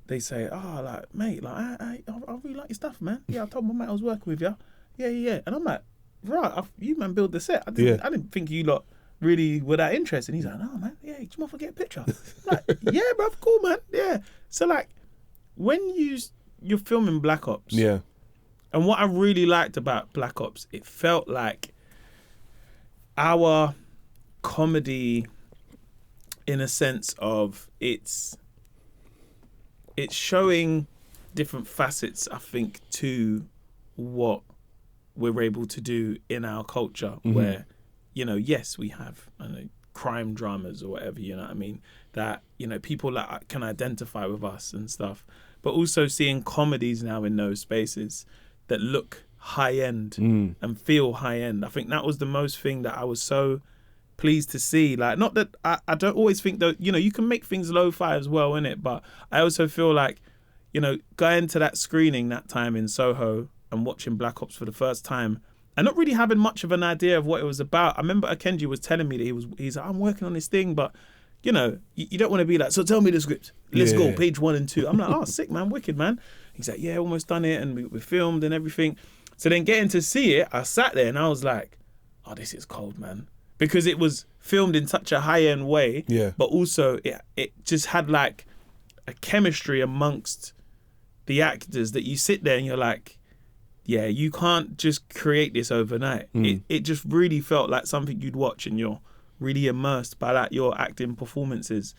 they say, oh, like, mate, like, I really like your stuff, man. Yeah, I told my mate I was working with you. Yeah. And I'm like, right, you man build the set. I didn't think you lot really were that interested. And he's like, no, man, yeah, do you mind if I get a picture? I'm like, yeah, bro, cool, man, yeah. So, like, when you're filming Black Ops, yeah, and what I really liked about Black Ops, it felt like our comedy in a sense of it's showing different facets, I think, to what we're able to do in our culture where, yes, we have crime dramas or whatever, you know what I mean, that, people that can identify with us and stuff, but also seeing comedies now in those spaces that look high end and feel high end. I think that was the most thing that I was so pleased to see. Like, not that I don't always think that, you can make things lo-fi as well, innit? But I also feel like, going to that screening that time in Soho and watching Black Ops for the first time and not really having much of an idea of what it was about. I remember Akenji was telling me that he's like, I'm working on this thing, but you don't want to be like, so tell me the script. Let's go, page 1 and 2. I'm like, oh, sick, man, wicked, man. He's like, yeah, almost done it, and we filmed and everything. So then getting to see it, I sat there and I was like, oh, this is cold, man. Because it was filmed in such a high-end way, but also it just had like a chemistry amongst the actors that you sit there and you're like, yeah, you can't just create this overnight. It just really felt like something you'd watch and you're really immersed by like your acting performances.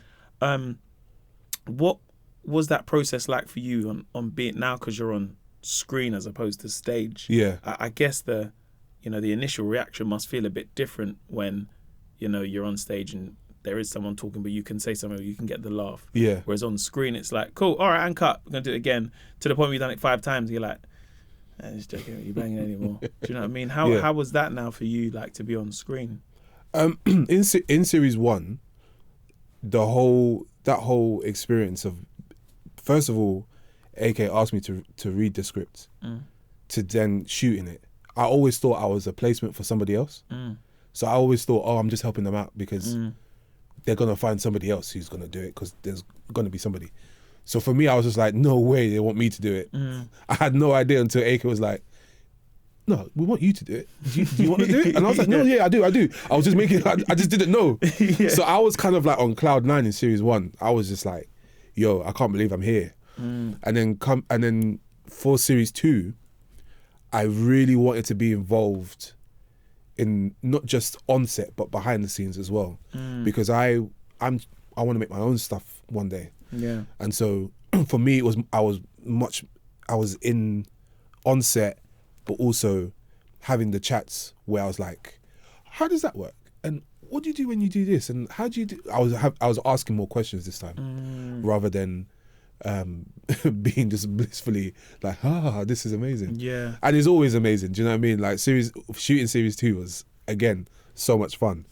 What was that process like for you on being now, because you're on screen as opposed to stage? I guess the initial reaction must feel a bit different when you're on stage and there is someone talking but you can say something, you can get the laugh, whereas on screen it's like, cool, all right, and cut, we're gonna do it again, to the point where you've done it 5 times, you're like, just joking, are you banging anymore? Do you know what I mean? How was that now for you, like, to be on screen? In series 1, that whole experience of, first of all, AK asked me to read the script, to then shoot in it. I always thought I was a placement for somebody else. So I always thought, oh, I'm just helping them out because they're going to find somebody else who's going to do it because there's going to be somebody. So for me, I was just like, no way they want me to do it. I had no idea until AK was like, no, we want you to do it. Do you want to do it? And I was like, no, yeah, I do. I was just I just didn't know. So I was kind of like on cloud 9 in series 1. I was just like, yo, I can't believe I'm here. And then for series 2, I really wanted to be involved in not just on set but behind the scenes as well, because I want to make my own stuff one day. Yeah. And so for me, I was in on set, but also having the chats where I was like, how does that work? And what do you do when you do this? And how do you do? I was asking more questions this time rather than being just blissfully like, this is amazing. Yeah. And it's always amazing. Do you know what I mean? Like shooting series 2 was, again, so much fun.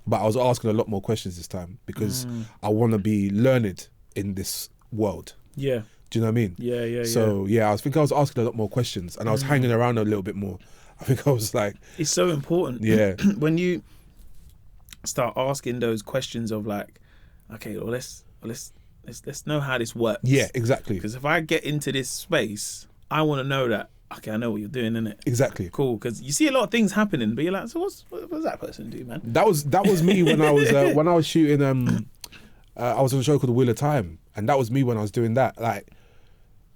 But I was asking a lot more questions this time because I want to be learned in this world. Yeah. Do you know what I mean? Yeah. So I think I was asking a lot more questions and I was hanging around a little bit more. I think I was like, it's so important. Yeah. When you start asking those questions of like, okay, well let's know how this works. Yeah, exactly. Because if I get into this space, I want to know that, okay, I know what you're doing, innit? Exactly. Cool. Because you see a lot of things happening, but you're like, so what does that person do, man? That was me when I was shooting. I was on a show called The Wheel of Time, and that was me when I was doing that. Like,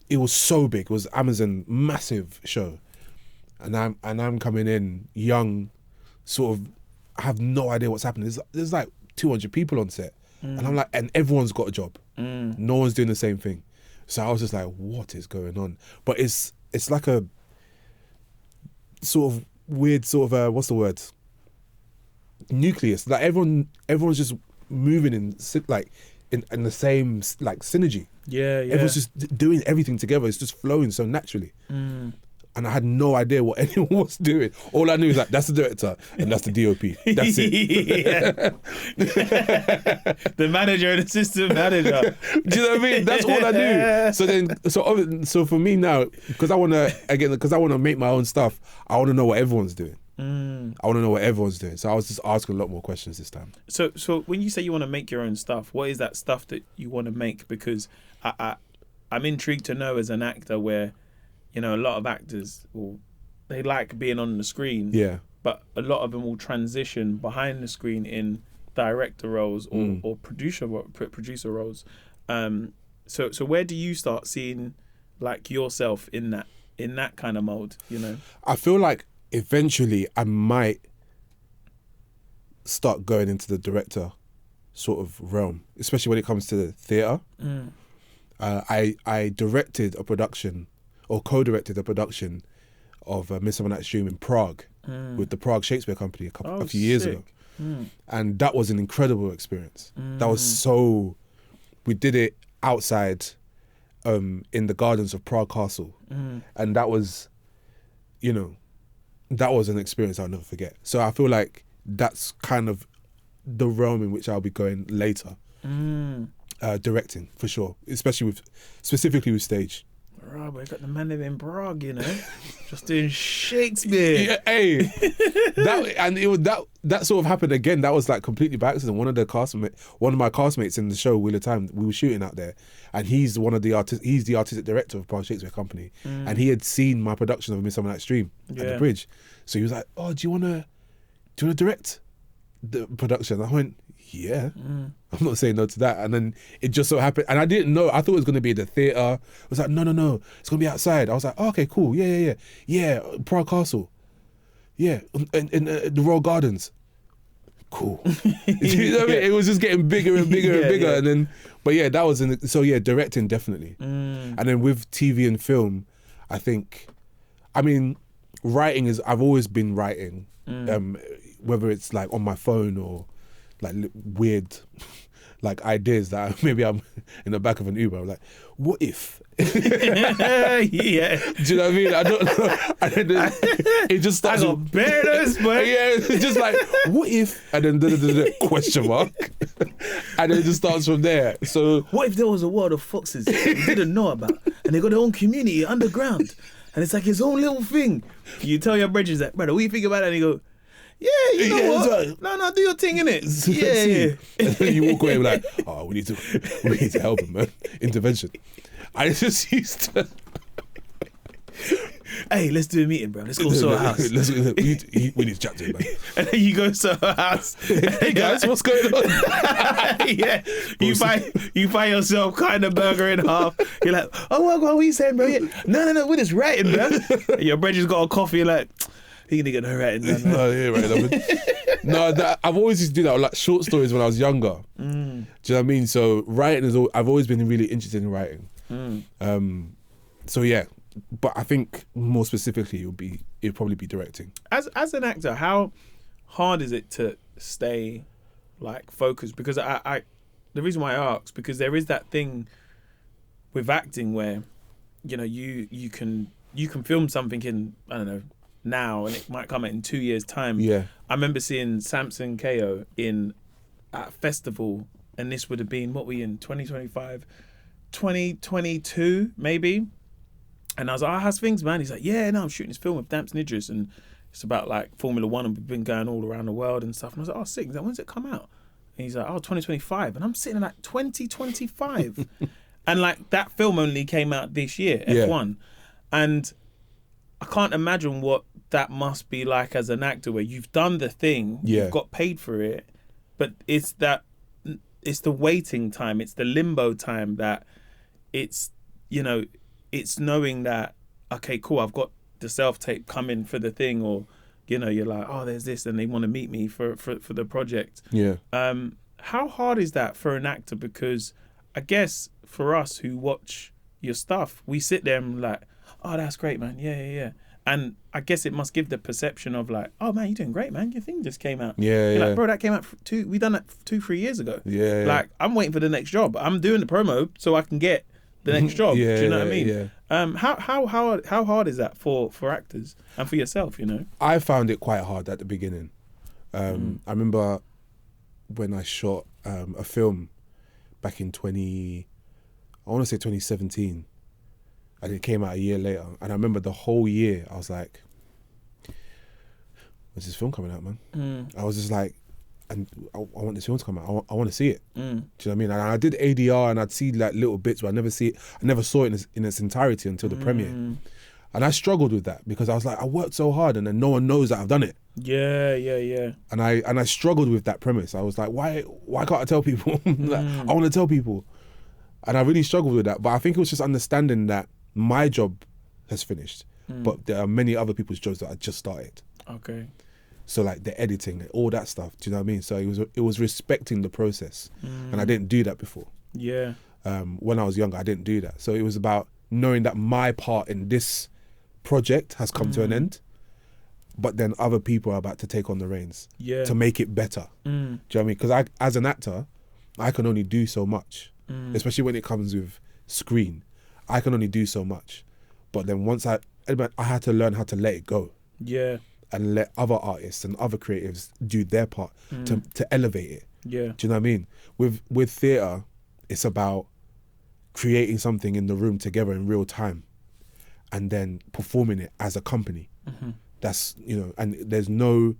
it was so big. It was Amazon, massive show, and I'm coming in young, sort of, I have no idea what's happening. There's like 200 people on set, and I'm like, and everyone's got a job. No one's doing the same thing. So I was just like, what is going on? But it's like a sort of weird sort of what's the word? Nucleus. Like everyone's just moving in the same like synergy. Yeah. Everyone's just doing everything together. It's just flowing so naturally. And I had no idea what anyone was doing. All I knew was like, that's the director and that's the DOP. That's it. The manager and assistant manager. Do you know what I mean? That's all I knew. So for me now, because I want to make my own stuff, I want to know what everyone's doing. I want to know what everyone's doing. So I was just asking a lot more questions this time. So when you say you want to make your own stuff, what is that stuff that you want to make? Because I'm intrigued to know as an actor where, you know, a lot of actors they like being on the screen. Yeah. But a lot of them will transition behind the screen in director roles or producer roles. So where do you start seeing like yourself in that kind of mode, you know? I feel like eventually I might start going into the director sort of realm, especially when it comes to the theatre. I directed a production or co-directed a production of Midsummer Night's Dream in Prague with the Prague Shakespeare Company a few years ago. And that was an incredible experience. That was we did it outside in the gardens of Prague Castle. And that was, that was an experience I'll never forget. So I feel like that's kind of the realm in which I'll be going later. Directing, for sure, specifically with stage. Right, we got the man in Prague, you know, just doing Shakespeare. Yeah, hey, that sort of happened again. That was like completely by accident. One of my castmates in the show Wheel of Time, we were shooting out there, and he's he's the artistic director of Prague Shakespeare Company, and he had seen my production of Midsummer Night's Dream at the Bridge, so he was like, "Oh, do you want to direct the production?" I went, yeah, I'm not saying no to that. And then it just so happened, and I didn't know. I thought it was going to be the theatre. I was like, no, it's going to be outside. I was like, oh, okay, cool, yeah, Prague Castle, yeah, in the Royal Gardens, cool. You know what I mean? It was just getting bigger and bigger and bigger, and then, but yeah, that was directing definitely, and then with TV and film, I think, writing I've always been writing, whether it's like on my phone or like weird like ideas that maybe I'm in the back of an Uber. I'm like, what if? Yeah. Do you know what I mean? I don't know. And then it just starts. I got bears, man. Yeah, it's just like, what if? And then question mark. And then it just starts from there. So what if there was a world of foxes we didn't know about, and they got their own community underground, and it's like his own little thing? You tell your brethren that, brother, what do you think about that? And you go, yeah, you know what? Right. No, do your thing, innit? Yeah. And then you walk away like, oh, we need to help him, man. Intervention. I just used to. Hey, let's do a meeting, bro. Let's go to her house. We need to chat to him, man. And then you go to her house. Hey guys, what's going on? Yeah, you buy yourself kind of burger in half. You're like, oh, what are you saying, bro? Yeah. No, we're just writing, bro. And your brother's got a coffee. You're like, he ain't get no writing. No, yeah, right. No, I've always used to do that, like short stories when I was younger. Do you know what I mean? So writing I've always been really interested in writing. So yeah, but I think more specifically it'd probably be directing. As an actor, how hard is it to stay like focused? Because I the reason why I ask, because there is that thing with acting where, you know, you can film something in, I don't know, now, and it might come out in 2 years' time. Yeah. I remember seeing Samson Ko at a festival, and this would have been, what were we in, 2025, 2022 maybe. And I was like, how's things, man? He's like, yeah, no, I'm shooting this film with Damson Idris, and it's about like Formula One, and we've been going all around the world and stuff. And I was like, oh, sick. He's like, when's it come out? And he's like, oh, 2025. And I'm sitting like 2025. And like that film only came out this year, F1. And I can't imagine what that must be like as an actor, where you've done the thing, you've got paid for it, but it's the waiting time, it's the limbo time, that it's, you know, it's knowing that, okay, cool, I've got the self-tape coming for the thing, or, you know, you're like, oh, there's this, and they want to meet me for the project. Yeah. How hard is that for an actor? Because I guess for us who watch your stuff, we sit there and like, oh, that's great, man. Yeah. And I guess it must give the perception of like, oh man, you're doing great, man. Your thing just came out. Yeah. Like, bro, that came out we done that 2-3 years ago. Yeah. Like, I'm waiting for the next job. I'm doing the promo so I can get the next job. Yeah, do you know what I mean? Yeah. How hard is that for actors and for yourself, you know? I found it quite hard at the beginning. I remember when I shot a film back in 2017. And it came out a year later. And I remember the whole year, I was like, when's this film coming out, man? I was just like, and I want this film to come out. I want to see it. Do you know what I mean? And I did ADR, and I'd see like little bits, but I never saw it in its entirety until the premiere. And I struggled with that, because I was like, I worked so hard, and then no one knows that I've done it. Yeah. And I struggled with that premise. I was like, why can't I tell people? Like, I want to tell people. And I really struggled with that. But I think it was just understanding that my job has finished, but there are many other people's jobs that I just started. Okay. So like the editing, all that stuff. Do you know what I mean? So it was respecting the process, and I didn't do that before. Yeah. When I was younger, I didn't do that. So it was about knowing that my part in this project has come to an end, but then other people are about to take on the reins to make it better. Do you know what I mean? Because as an actor, I can only do so much, especially when it comes with screen. I can only do so much, but then once I had to learn how to let it go, and let other artists and other creatives do their part to elevate it. Do you know what I mean? With theatre, it's about creating something in the room together in real time, and then performing it as a company. That's, you know, and there's no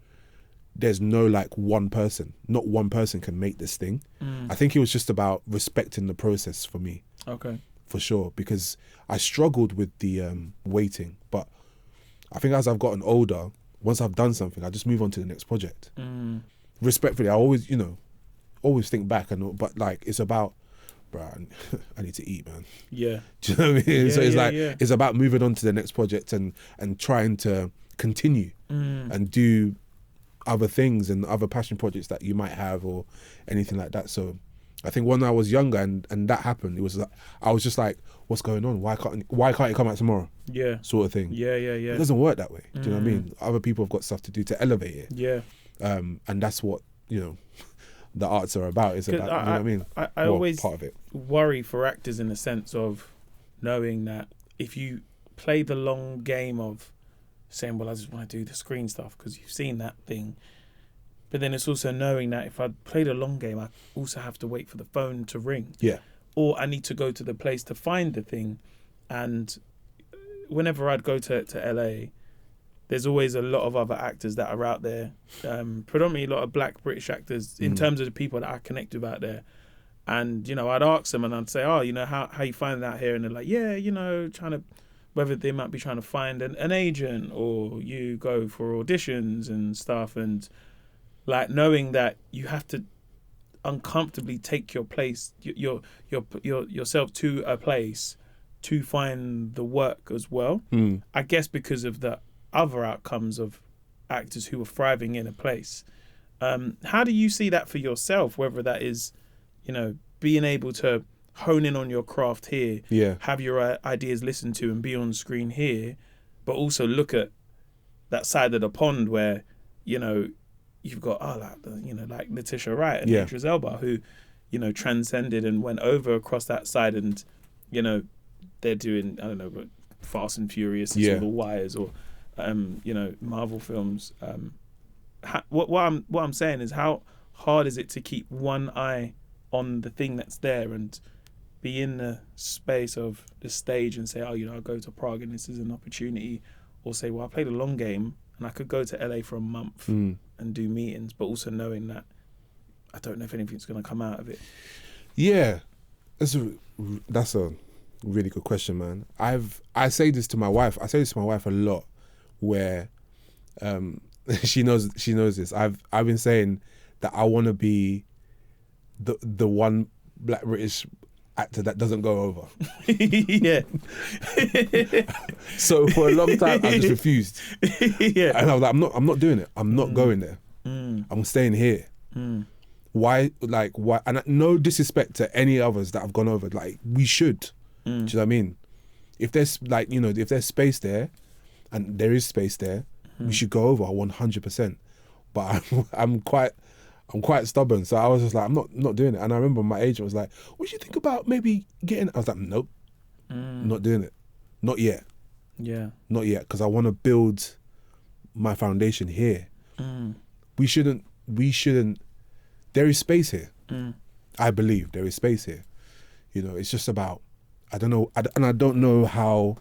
like one person. Not one person can make this thing. I think it was just about respecting the process for me. Okay. For sure, because I struggled with the waiting, but I think as I've gotten older, once I've done something, I just move on to the next project. Respectfully, I always think back, but like, it's about, bro, I need to eat, man. Yeah. Do you know what I mean? So it's it's about moving on to the next project and trying to continue and do other things and other passion projects that you might have or anything like that. So I think when I was younger and that happened, it was like, I was just like, what's going on? Why can't it come out tomorrow? Yeah. Sort of thing. Yeah. It doesn't work that way. Do you know what I mean? Other people have got stuff to do to elevate it. Yeah. And that's what, you know, the arts are about. It's about, you know what I mean? I always part of it. worry for actors in the sense of knowing that if you play the long game of saying, well, I just want to do the screen stuff because you've seen that thing. But then it's also knowing that if I play the long game, I also have to wait for the phone to ring. Yeah. Or I need to go to the place to find the thing. And whenever I'd go to LA, there's always a lot of other actors that are out there, predominantly a lot of black British actors in terms of the people that I connect with out there. And, you know, I'd ask them and I'd say, oh, you know, how you find that here? And they're like, yeah, you know, whether they might be trying to find an agent or you go for auditions and stuff. And like knowing that you have to uncomfortably take your place, yourself to a place to find the work as well. I guess because of the other outcomes of actors who are thriving in a place. How do you see that for yourself, whether that is, you know, being able to hone in on your craft here, have your ideas listened to and be on screen here, but also look at that side of the pond where, you know, you've got, like Letitia Wright and Idris Elba, who, you know, transcended and went over across that side and, you know, they're doing, I don't know, but Fast and Furious and The Wires or, you know, Marvel films. What I'm saying is, how hard is it to keep one eye on the thing that's there and be in the space of the stage and say, oh, you know, I'll go to Prague and this is an opportunity, or say, well, I played a long game and I could go to LA for a month and do meetings, but also knowing that I don't know if anything's going to come out of it. Yeah, that's a really good question, man. I say this to my wife. I say this to my wife a lot, where she knows this. I've been saying that I want to be the one black British actor that doesn't go over. Yeah. So for a long time I just refused. Yeah. And I was like, I'm not doing it. I'm not going there. I'm staying here. Why? And no disrespect to any others that have gone over. Like, we should. Do you know what I mean? If there's if there's space there, and there is space there, we should go over 100%. But I'm quite stubborn, so I was just like, I'm not doing it. And I remember my agent was like, what do you think about maybe getting? I was like, nope, not doing it, not yet. Yeah, not yet, because I want to build my foundation here. We shouldn't. There is space here. I believe there is space here. You know, it's just about, I don't know, and I don't know how,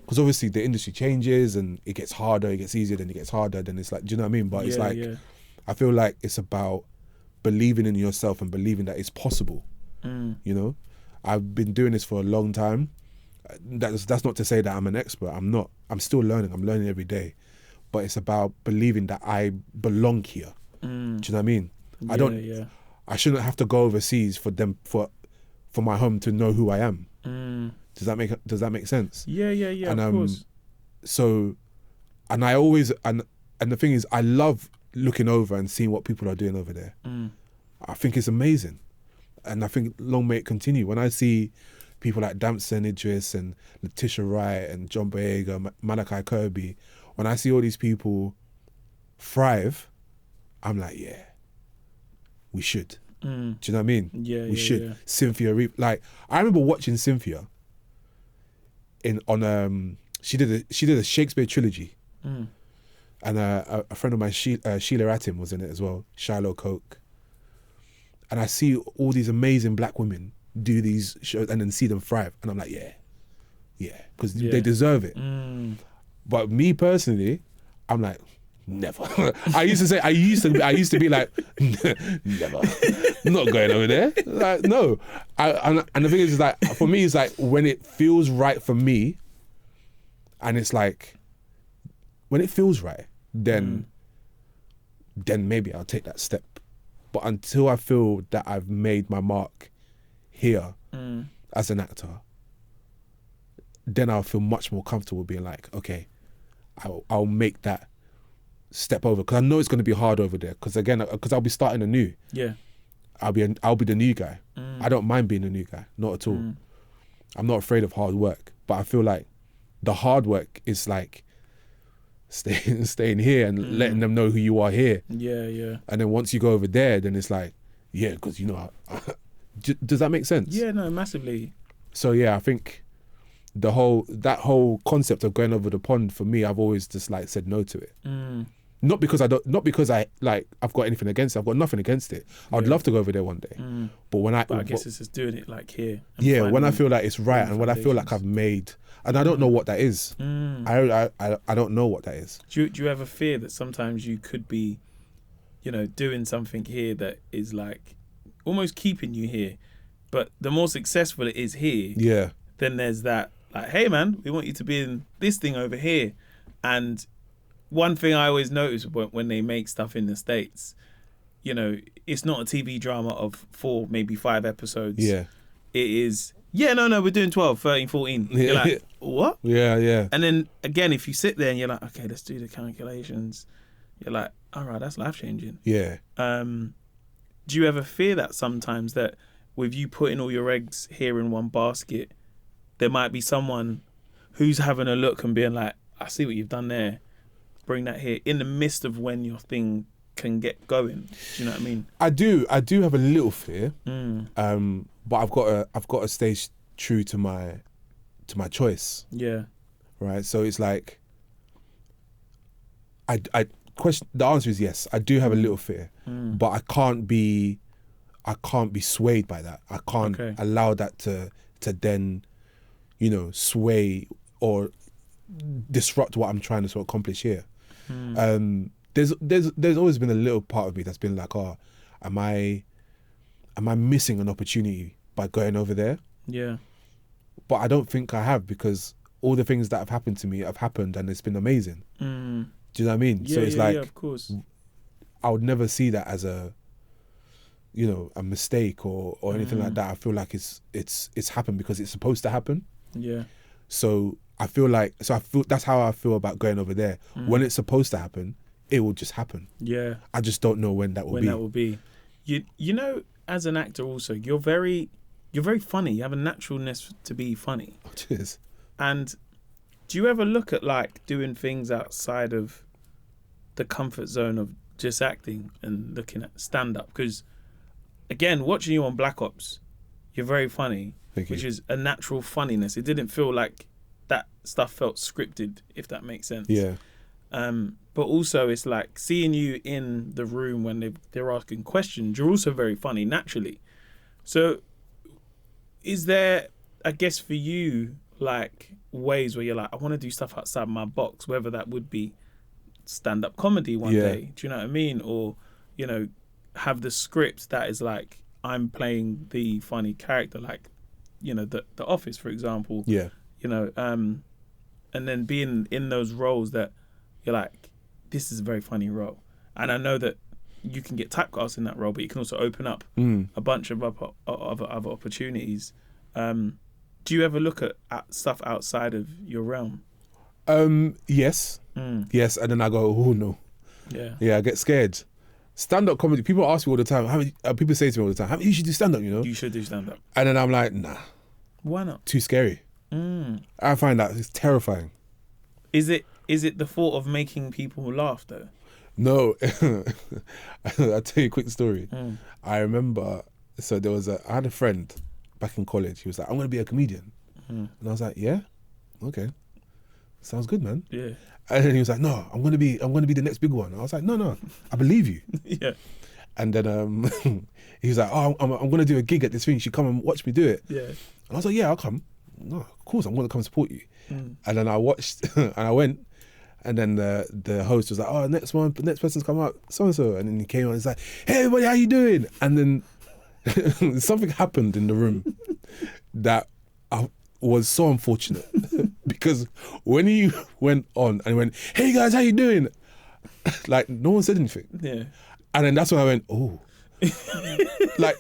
because obviously the industry changes and it gets harder, it gets easier, then it gets harder, then it's like, do you know what I mean? But it's like, I feel like it's about believing in yourself and believing that it's possible. You know, I've been doing this for a long time. That's not to say that I'm an expert. I'm not. I'm still learning. I'm learning every day. But it's about believing that I belong here. Do you know what I mean? I shouldn't have to go overseas for my home to know who I am. Does that make sense? Yeah. And, of course. So, and I always and the thing is, I love looking over and seeing what people are doing over there. I think it's amazing, and I think long may it continue. When I see people like Damson Idris and Letitia Wright and John Boyega, Malachi Kirby, when I see all these people thrive, I'm like, yeah, we should. Do you know what I mean? We should. Yeah. Cynthia Reeve, like, I remember watching Cynthia she did a Shakespeare trilogy, and a friend of mine, Sheila Atim, was in it as well, Shiloh Coke, and I see all these amazing black women do these shows and then see them thrive, and I'm like, yeah, because they deserve it. But me personally, I'm like, never. I used to be like, never. I'm not going over there. Like, no. And the thing is like, for me, it's like when it feels right for me, and it's like, when it feels right, then maybe I'll take that step. But until I feel that I've made my mark here as an actor, then I'll feel much more comfortable being like, okay, I'll make that step over, because I know it's going to be hard over there, because I'll be starting anew. Yeah, I'll be the new guy. I don't mind being the new guy, not at all. I'm not afraid of hard work, but I feel like the hard work is like staying here and letting them know who you are here. Yeah. And then once you go over there, then it's like, Yeah, because does that make sense? Yeah, no, massively. So yeah, I think that whole concept of going over the pond, for me, I've always just like said no to it. Not because I like I've got anything against it. I've got nothing against it. I'd love to go over there one day. But I guess it's just doing it like here. Yeah, when I feel like it's right and when I feel like I've made, and I don't know what that is. I don't know what that is. Do you ever fear that sometimes you could be, doing something here that is like almost keeping you here, but the more successful it is here, then there's that like, hey man, we want you to be in this thing over here. And one thing I always notice when they make stuff in the States, it's not a TV drama of 4, maybe 5 episodes. Yeah. It is, no, we're doing 12, 13, 14. Yeah. You're like, what? Yeah. And then again, if you sit there and you're like, okay, let's do the calculations. You're like, all right, that's life-changing. Yeah. Do you ever fear that sometimes that with you putting all your eggs here in one basket, there might be someone who's having a look and being like, I see what you've done there. Bring that here in the midst of when your thing can get going. Do you know what I mean? I do have a little fear, but I've got to stay true to my choice. Yeah. Right. So it's like, the answer is yes. I do have a little fear, but I can't be swayed by that. I can't allow that to then, sway or disrupt what I'm trying to sort of accomplish here. There's always been a little part of me that's been like, oh, am I missing an opportunity by going over there? Yeah. But I don't think I have, because all the things that have happened to me have happened and it's been amazing. Do you know what I mean? Yeah, so it's like, of course. I would never see that as a mistake or anything like that. I feel like it's happened because it's supposed to happen. Yeah. So I feel that's how I feel about going over there. When it's supposed to happen, it will just happen. Yeah. I just don't know when that will be. As an actor also, you're very funny. You have a naturalness to be funny. Oh, cheers. And do you ever look at like doing things outside of the comfort zone of just acting and looking at stand-up? Because again, watching you on Black Ops, you're very funny, which is a natural funniness. It didn't feel like that stuff felt scripted, if that makes sense. Yeah. But also it's like seeing you in the room when they're asking questions, you're also very funny naturally. So is there, I guess for you, like ways where you're like, I want to do stuff outside my box, whether that would be stand-up comedy one day, do you know what I mean? Or, have the script that is like, I'm playing the funny character, like, the Office, for example. Yeah. And then being in those roles that you're like, this is a very funny role. And I know that you can get typecast in that role, but you can also open up a bunch of other opportunities. Do you ever look at stuff outside of your realm? Yes. Yes, and then I go, oh no. Yeah. Yeah, I get scared. Stand-up comedy, people ask me all the time, people say to me all the time, you should do stand-up, You should do stand-up. And then I'm like, nah. Why not? Too scary. I find that it's terrifying. Is it the thought of making people laugh though? No. I'll tell you a quick story. I remember, so I had a friend back in college. He was like, I'm going to be a comedian. And I was like, yeah? Okay. Sounds good, man. Yeah. And then he was like, no, I'm going to be the next big one. I was like, no, I believe you. Yeah. And then he was like, oh, I'm going to do a gig at this thing. You should come and watch me do it. Yeah. And I was like, yeah, I'll come. No, of course, I'm going to come support you. And then I watched and I went. And then the host was like, oh, next person's come out, so-and-so. And then he came on, he's like, hey, everybody, how you doing? And then something happened in the room that was so unfortunate. Because when he went on and he went, hey guys, how you doing? Like, no one said anything. Yeah. And then that's when I went, oh. Like,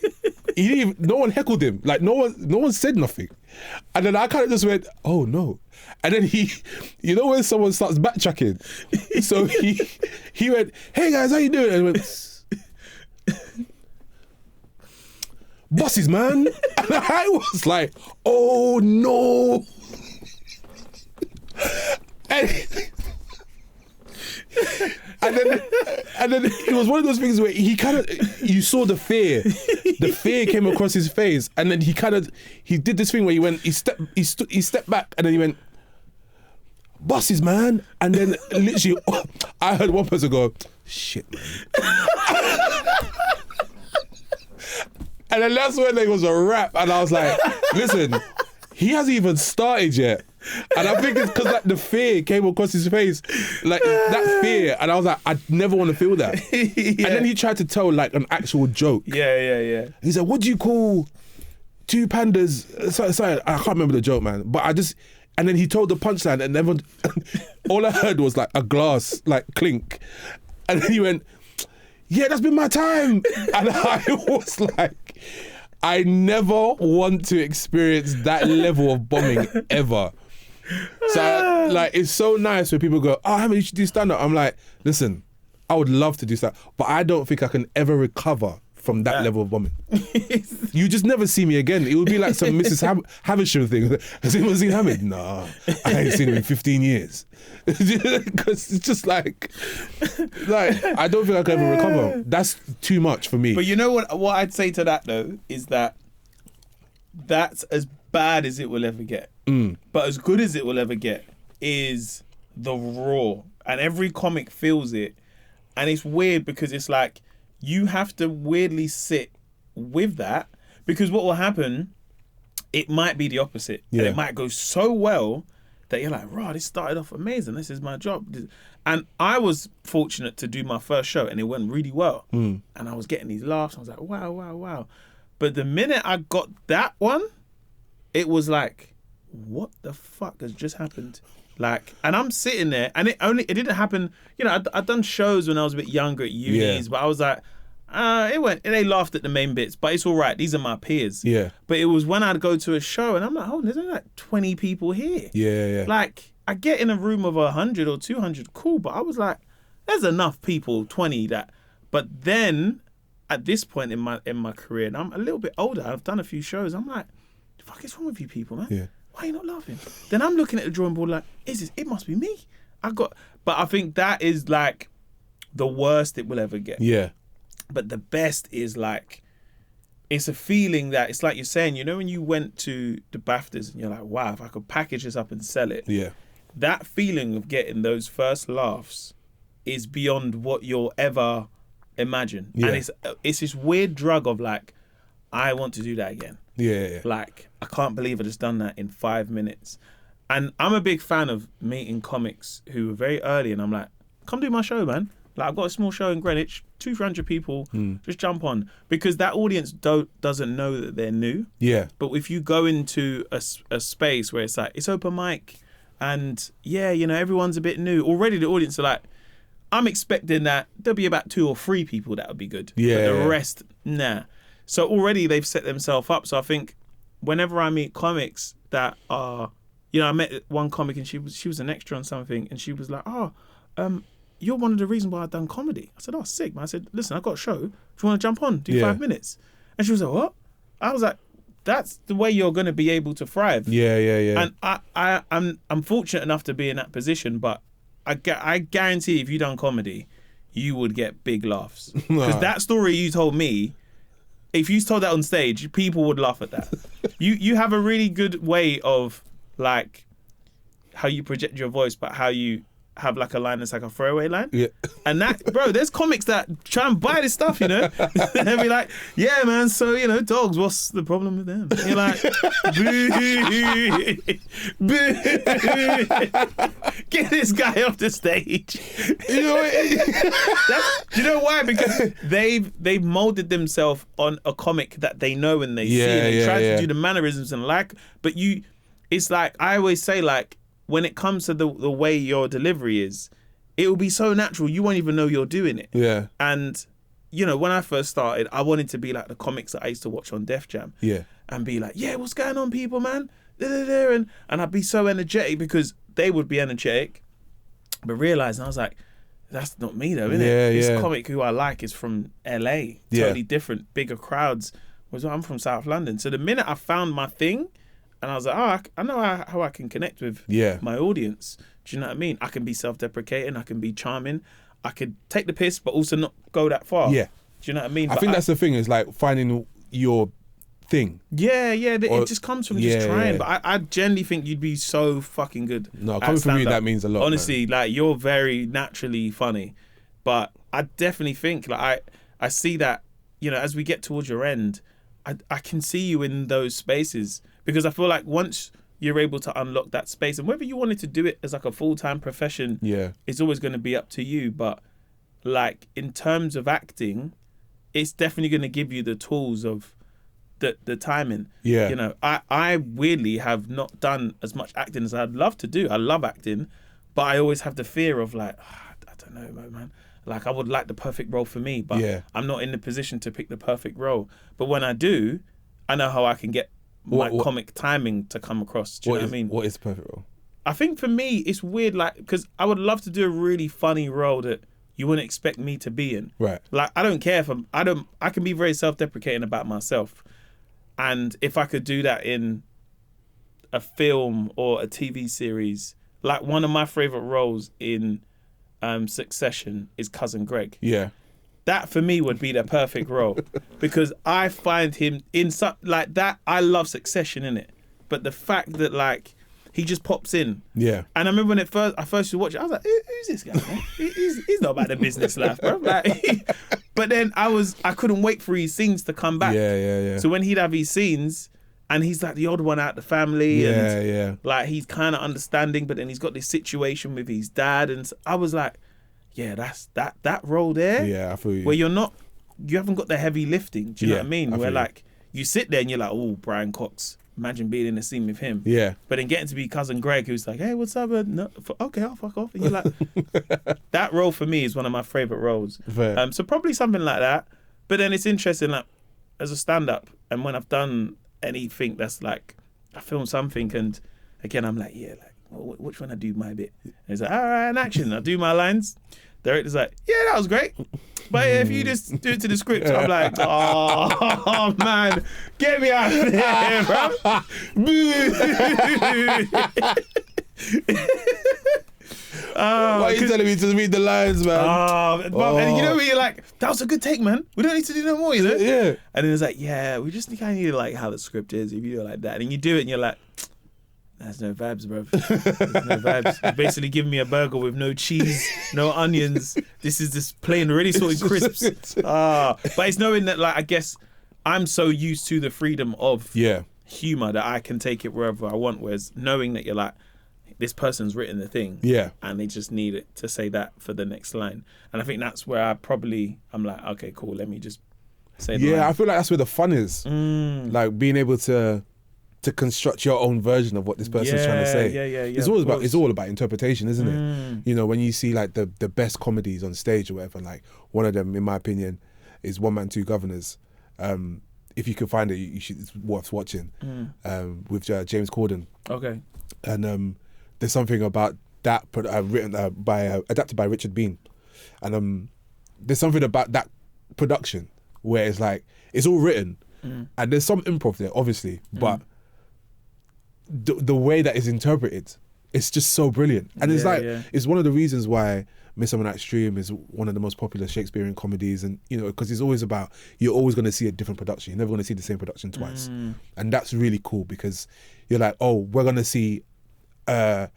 no one heckled him. Like, no one said nothing. And then I kind of just went, oh no. And then he, when someone starts backtracking, so he went, hey guys, how you doing? And I went, bosses, man. And I was like, oh no. And then it was one of those things where he kind of, you saw the fear came across his face, and then he did this thing where he stepped back, and then he went, "Bosses, man," and then literally, I heard one person go, "Shit, man." And then that's when there was a rap, and I was like, listen, he hasn't even started yet. And I think it's because like the fear came across his face, like that fear, and I was like, I never want to feel that. Yeah. And then he tried to tell like an actual joke. Yeah. He said, "What do you call two pandas?" Sorry, I can't remember the joke, man. But and then he told the punchline, and everyone, all I heard was like a glass like clink, and then he went, "Yeah, that's been my time," and I was like, I never want to experience that level of bombing ever. So like, it's so nice when people go, "Oh, Hamid, you should do stand-up." I'm like, listen, I would love to do stand-up, but I don't think I can ever recover from that level of bombing. You just never see me again. It would be like some Mrs. Havisham thing. Has anyone seen Hamid? No, I ain't seen him in 15 years. Because it's just like I don't think I can ever recover. That's too much for me. But you know what I'd say to that though is that's as bad as it will ever get. But as good as it will ever get is the raw, and every comic feels it. And it's weird because it's like you have to weirdly sit with that, because what will happen, it might be the opposite. Yeah. And it might go so well that you're like, "Raw, this started off amazing. This is my job." And I was fortunate to do my first show and it went really well. And I was getting these laughs. I was like, wow. But the minute I got that one, it was like, what the fuck has just happened? Like, and I'm sitting there, and it didn't happen. You know, I'd done shows when I was a bit younger at unis, but I was like, they laughed at the main bits, but it's all right. These are my peers. Yeah. But it was when I'd go to a show and I'm like, oh, there's only like 20 people here. Yeah. Like, I get in a room of 100 or 200, cool. But I was like, there's enough people, 20 that. But then at this point in my career, and I'm a little bit older, I've done a few shows. I'm like, the fuck is wrong with you people, man? Yeah. Why are you not laughing? Then I'm looking at the drawing board like, it must be me. But I think that is like the worst it will ever get. Yeah. But the best is like, it's a feeling that, it's like you're saying, you know, when you went to the BAFTAs and you're like, wow, if I could package this up and sell it. Yeah. That feeling of getting those first laughs is beyond what you'll ever imagine. Yeah. And it's this weird drug of like, I want to do that again. Yeah. Like, I can't believe I just done that in 5 minutes. And I'm a big fan of meeting comics who are very early, and I'm like, come do my show, man. Like, I've got a small show in Greenwich, 200 people, just jump on. Because that audience doesn't know that they're new. Yeah. But if you go into a space where it's like, it's open mic, and yeah, you know, everyone's a bit new, already the audience are like, I'm expecting that there'll be about 2 or 3 people that would be good. Yeah. But the rest, nah. So already they've set themselves up. So I think whenever I meet comics that are, you know, I met one comic and she was an extra on something, and she was like, you're one of the reasons why I've done comedy. I said, oh, sick, man. I said, listen, I've got a show. Do you want to jump on? Do 5 minutes? And she was like, what? I was like, that's the way you're going to be able to thrive. Yeah. And I'm fortunate enough to be in that position, but I guarantee if you done comedy, you would get big laughs. Because that story you told me, if you told that on stage, people would laugh at that. You have a really good way of like how you project your voice, but how you have like a line that's like a throwaway line. Yeah. And that, bro, there's comics that try and buy this stuff, you know? And be like, yeah, man, so, you know, dogs, what's the problem with them? And you're like, boo, boo, get this guy off the stage. You know, do you know why? Because they've molded themselves on a comic that they know and they see, and they try to do the mannerisms and but it's like, I always say, like, when it comes to the way your delivery is, it will be so natural, you won't even know you're doing it. Yeah. And, you know, when I first started, I wanted to be like the comics that I used to watch on Def Jam. Yeah. And be like, yeah, what's going on, people, man? And I'd be so energetic because they would be energetic. But realising, I was like, that's not me though, innit? Yeah, this comic who I like is from LA. Totally different, bigger crowds. I'm from South London. So the minute I found my thing, and I was like, oh, I know how I can connect with my audience. Do you know what I mean? I can be self-deprecating. I can be charming. I could take the piss, but also not go that far. Yeah. Do you know what I mean? I think that's the thing, is like finding your thing. Yeah, it just comes from just trying. Yeah. But I genuinely think you'd be so fucking good. No, coming from me, that means a lot. Honestly, man. like, you're very naturally funny. But I definitely think, like, I see that, you know, as we get towards your end, I can see you in those spaces, because I feel like once you're able to unlock that space, and whether you wanted to do it as like a full-time profession, it's always going to be up to you. But like, in terms of acting, it's definitely going to give you the tools of the timing. Yeah. You know, I weirdly have not done as much acting as I'd love to do. I love acting, but I always have the fear of like, I don't know, man. Like, I would like the perfect role for me, but I'm not in the position to pick the perfect role. But when I do, I know how I can get my comic timing to come across. Do you know what I mean? What is the perfect role? I think for me, it's weird, like, because I would love to do a really funny role that you wouldn't expect me to be in. Right. Like, I don't care if I can be very self-deprecating about myself. And if I could do that in a film or a TV series, like, one of my favorite roles in Succession is Cousin Greg. Yeah. That for me would be the perfect role, because I find him in like that. I love Succession, innit? But the fact that, like, he just pops in. Yeah. And I remember when I first watched it, I was like, who's this guy, man? He's not about the business life, bro. Like, but then I couldn't wait for his scenes to come back. Yeah. So when he'd have his scenes, and he's like the odd one out the family, and like, he's kind of understanding, but then he's got this situation with his dad, and I was like, yeah, that's that role there. Yeah, I feel you. Where you haven't got the heavy lifting. Do you know what I mean? Where like, you sit there and you're like, oh, Brian Cox. Imagine being in a scene with him. Yeah. But then getting to be Cousin Greg, who's like, hey, what's up? No, okay, I'll fuck off. And you're like, that role for me is one of my favourite roles. So probably something like that. But then it's interesting, like, as a stand-up, and when I've done anything that's like, I film something, and again, I'm like, yeah, like, which one I do my bit? And it's like, all right, in action. I do my lines. Director's like, yeah, that was great. But if you just do it to the script, I'm like, oh man, get me out of there, bro. Why are you telling me to read the lines, man? And you know when you're like, that was a good take, man. We don't need to do no more, you know? Yeah. And then it's like, yeah, we just kind of need to like how the script is. If you do it like that, and you do it, and you're like, there's no vibes, bro. There's no vibes. You're basically giving me a burger with no cheese, no onions. This is just plain, already salted crisps. But it's knowing that, like, I guess I'm so used to the freedom of humour that I can take it wherever I want. Whereas knowing that you're like, this person's written the thing, and they just need it to say that for the next line. And I think that's where I'm like, okay, cool. Let me just say the line. I feel like that's where the fun is. Like, being able to construct your own version of what this person's trying to say. Yeah. It's all about interpretation, isn't it? You know, when you see like the best comedies on stage or whatever, like, one of them, in my opinion, is One Man, Two Governors. If you can find it, it's worth watching. With James Corden. Okay. And there's something about that adapted by Richard Bean, and there's something about that production where it's like, it's all written, and there's some improv there, obviously, but the way that it's interpreted, it's just so brilliant. And it's it's one of the reasons why Midsummer Night's Dream is one of the most popular Shakespearean comedies, and you know, because it's always about, you're always going to see a different production. You're never going to see the same production twice, and that's really cool, because you're like, oh, we're going to see a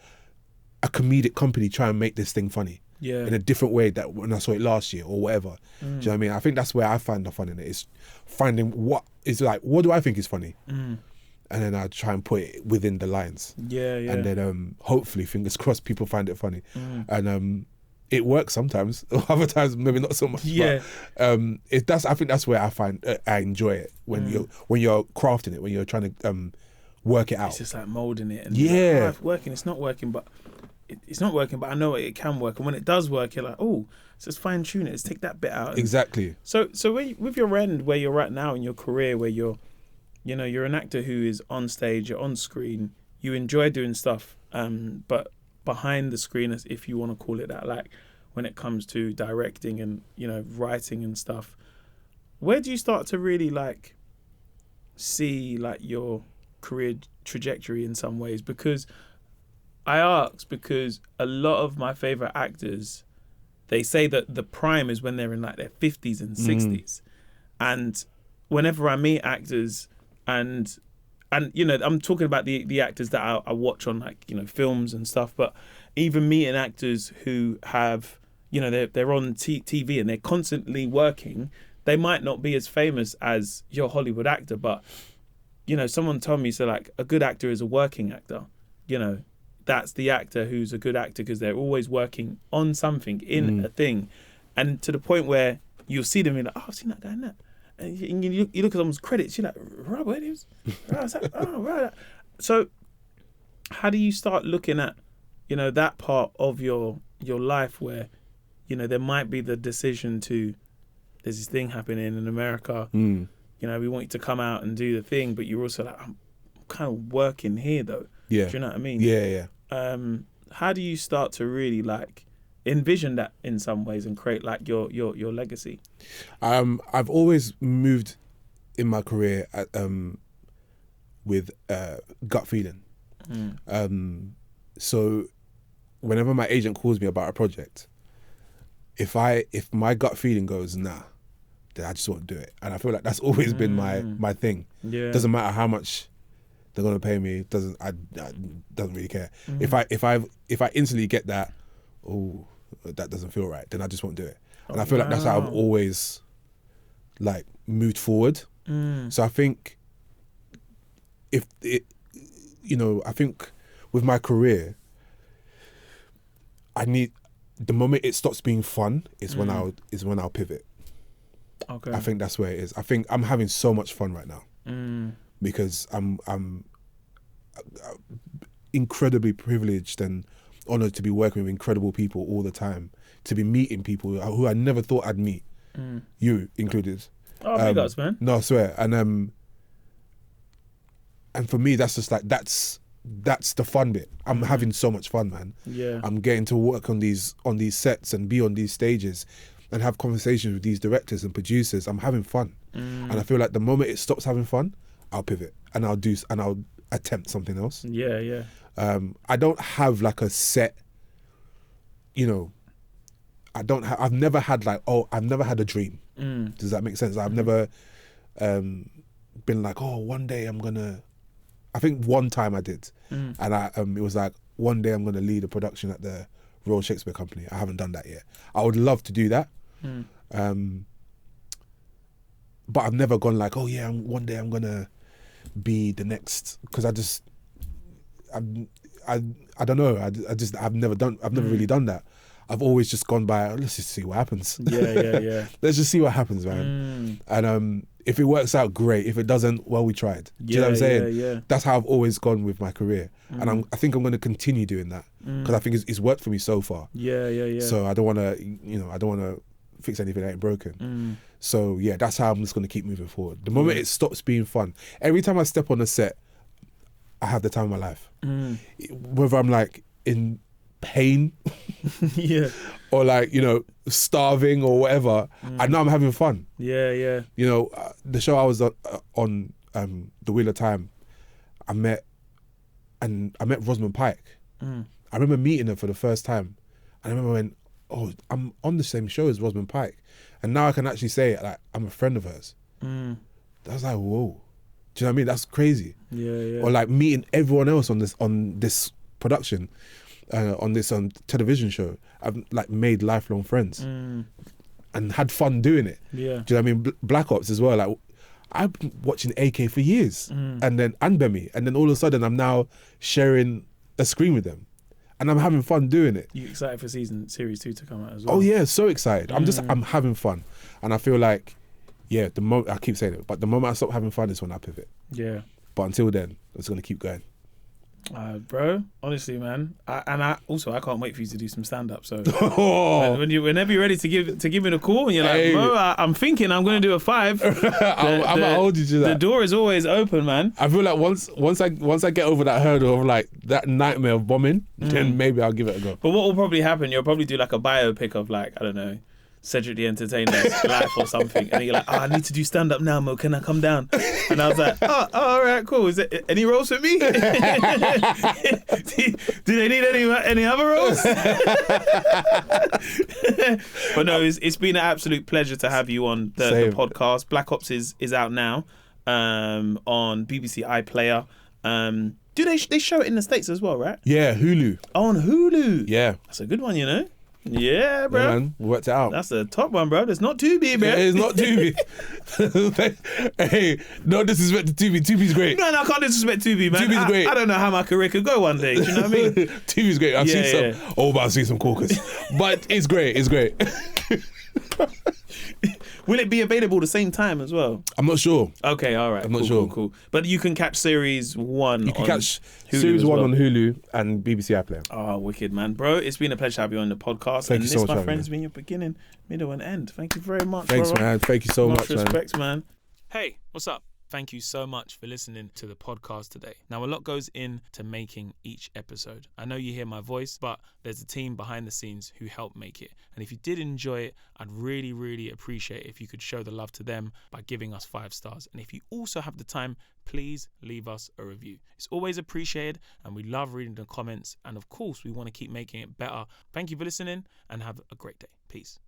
comedic company try and make this thing funny in a different way that when I saw it last year or whatever. Do you know what I mean? I think that's where I find the fun in it, is finding what do I think is funny, and then I try and put it within the lines. And then hopefully, fingers crossed, people find it funny. And it works sometimes. Other times, maybe not so much. But, I think that's where I find I enjoy it, when you're crafting it, when you're trying to work it out. It's just like molding it. And it's working. It's not working, but it's not working. But I know it can work. And when it does work, you're like, oh, let's just fine tune it. Let's take that bit out. Exactly. So with your end, where you're at now in your career, where you're an actor who is on stage, you're on screen, you enjoy doing stuff, but behind the screen, as if you want to call it that, like when it comes to directing and, you know, writing and stuff, where do you start to really like see like your career trajectory in some ways? Because I ask, because a lot of my favorite actors they say that the prime is when they're in like their 50s and 60s. And whenever I meet actors and you know, I'm talking about the actors that I watch on like, you know, films and stuff, but even meeting actors who have, you know, they're on TV and they're constantly working, they might not be as famous as your Hollywood actor, but, you know, someone told me, so like a good actor is a working actor, you know, that's the actor who's a good actor because they're always working on something, in a thing. And to the point where you'll see them and you're like, oh, I've seen that guy in that. And you look at someone's credits, you're like, Rob Williams? Right. So how do you start looking at, you know, that part of your life where, you know, there might be the decision to, there's this thing happening in America, you know, we want you to come out and do the thing, but you're also like, I'm kind of working here though. Yeah. Do you know what I mean? Yeah. How do you start to really like envision that in some ways and create like your legacy? I've always moved in my career with gut feeling. So whenever my agent calls me about a project, if my gut feeling goes nah, then I just won't do it. And I feel like that's always been my thing. Yeah. Doesn't matter how much they're gonna pay me. Doesn't really care. If I instantly get that, oh, that doesn't feel right, then I just won't do it. And I feel like that's how I've always like moved forward. So I think I think with my career, I need, the moment it stops being fun is when I'll pivot. Okay. I think that's where it is. I think I'm having so much fun right now because I'm incredibly privileged and honoured to be working with incredible people all the time, to be meeting people who I never thought I'd meet, you included. Oh, big ups, man. No, I swear. And for me, that's just like, that's the fun bit. I'm having so much fun, man. Yeah. I'm getting to work on these sets and be on these stages and have conversations with these directors and producers. I'm having fun. And I feel like the moment it stops having fun, I'll pivot and I'll attempt something else. Yeah. I don't have like a set, you know, I've never had like, I've never had a dream. Does that make sense? I've never been like, one day I'm gonna, I think one time I did. And it was like, one day I'm gonna lead a production at the Royal Shakespeare Company. I haven't done that yet. I would love to do that. But I've never gone like, one day I'm gonna be the next, because I don't know. I've never really done that. I've always just gone by, let's just see what happens. Yeah. Let's just see what happens, man. And if it works out, great. If it doesn't, well, we tried. Do you know what I'm saying? Yeah. That's how I've always gone with my career. And I think I'm going to continue doing that because I think it's worked for me so far. Yeah. So I don't want to, fix anything that ain't broken. So yeah, that's how I'm just going to keep moving forward. The moment it stops being fun, every time I step on a set, I have the time of my life. Whether I'm like in pain or like, you know, starving or whatever, I know I'm having fun. Yeah. You know, the show I was on The Wheel of Time, I met Rosamund Pike. I remember meeting her for the first time, and I remember when, I'm on the same show as Rosamund Pike, and now I can actually say like I'm a friend of hers. I was like, whoa. Do you know what I mean? That's crazy. Yeah. Or like meeting everyone else on this production, on this television show. I've like made lifelong friends and had fun doing it. Yeah. Do you know what I mean? Black Ops as well. Like I've been watching AK for years, and Bemi, and then all of a sudden I'm now sharing a screen with them, and I'm having fun doing it. You excited for series 2 to come out as well? Oh yeah, so excited. I'm having fun, and I feel like, yeah, the moment I keep saying it, but the moment I stop having fun is when I pivot. Yeah. But until then, it's gonna keep going. Bro, honestly, man, I can't wait for you to do some stand up. So whenever you're ready to give me the call, and you're like, bro, I'm thinking I'm going to do a 5. I'm gonna hold you to that. The door is always open, man. I feel like once I get over that hurdle of like that nightmare of bombing, then maybe I'll give it a go. But what will probably happen? You'll probably do like a biopic of like, I don't know, Cedric the Entertainer's life or something, and you're like, I need to do stand up now, Mo. Can I come down? And I was like, all right, cool. Is it any roles for me? Do they need any other roles? But no, it's been an absolute pleasure to have you on the podcast. Black Ops is out now on BBC iPlayer. Do they show it in the States as well, right? Yeah, Hulu. Oh, on Hulu. Yeah. That's a good one, you know? Yeah, bro. Yeah, man. We worked it out. That's the top one, bro. It's not Tubi, bro. Yeah, it's not Tubi. Hey, no disrespect to Tubi. Tubi's great. No, I can't disrespect Tubi, man. Tubi's great. I don't know how my career could go one day. Do you know what I mean? Tubi's great. I've seen some caucus. But it's great. It's great. Will it be available the same time as well? I'm not sure. Okay, all right. I'm not sure. Cool. But you can catch series 1 You can catch Hulu series 1 well. on Hulu and BBC iPlayer. Oh, wicked, man. Bro, it's been a pleasure to have you on the podcast. Thank you so much, my friend, has been your beginning, middle, and end. Thank you very much, Thanks, brother. man. Thank you so much, man. Respect, man. Hey, what's up? Thank you so much for listening to the podcast today. Now, a lot goes into making each episode. I know you hear my voice, but there's a team behind the scenes who help make it. And if you did enjoy it, I'd really, really appreciate it if you could show the love to them by giving us 5 stars. And if you also have the time, please leave us a review. It's always appreciated, and we love reading the comments. And of course, we want to keep making it better. Thank you for listening, and have a great day. Peace.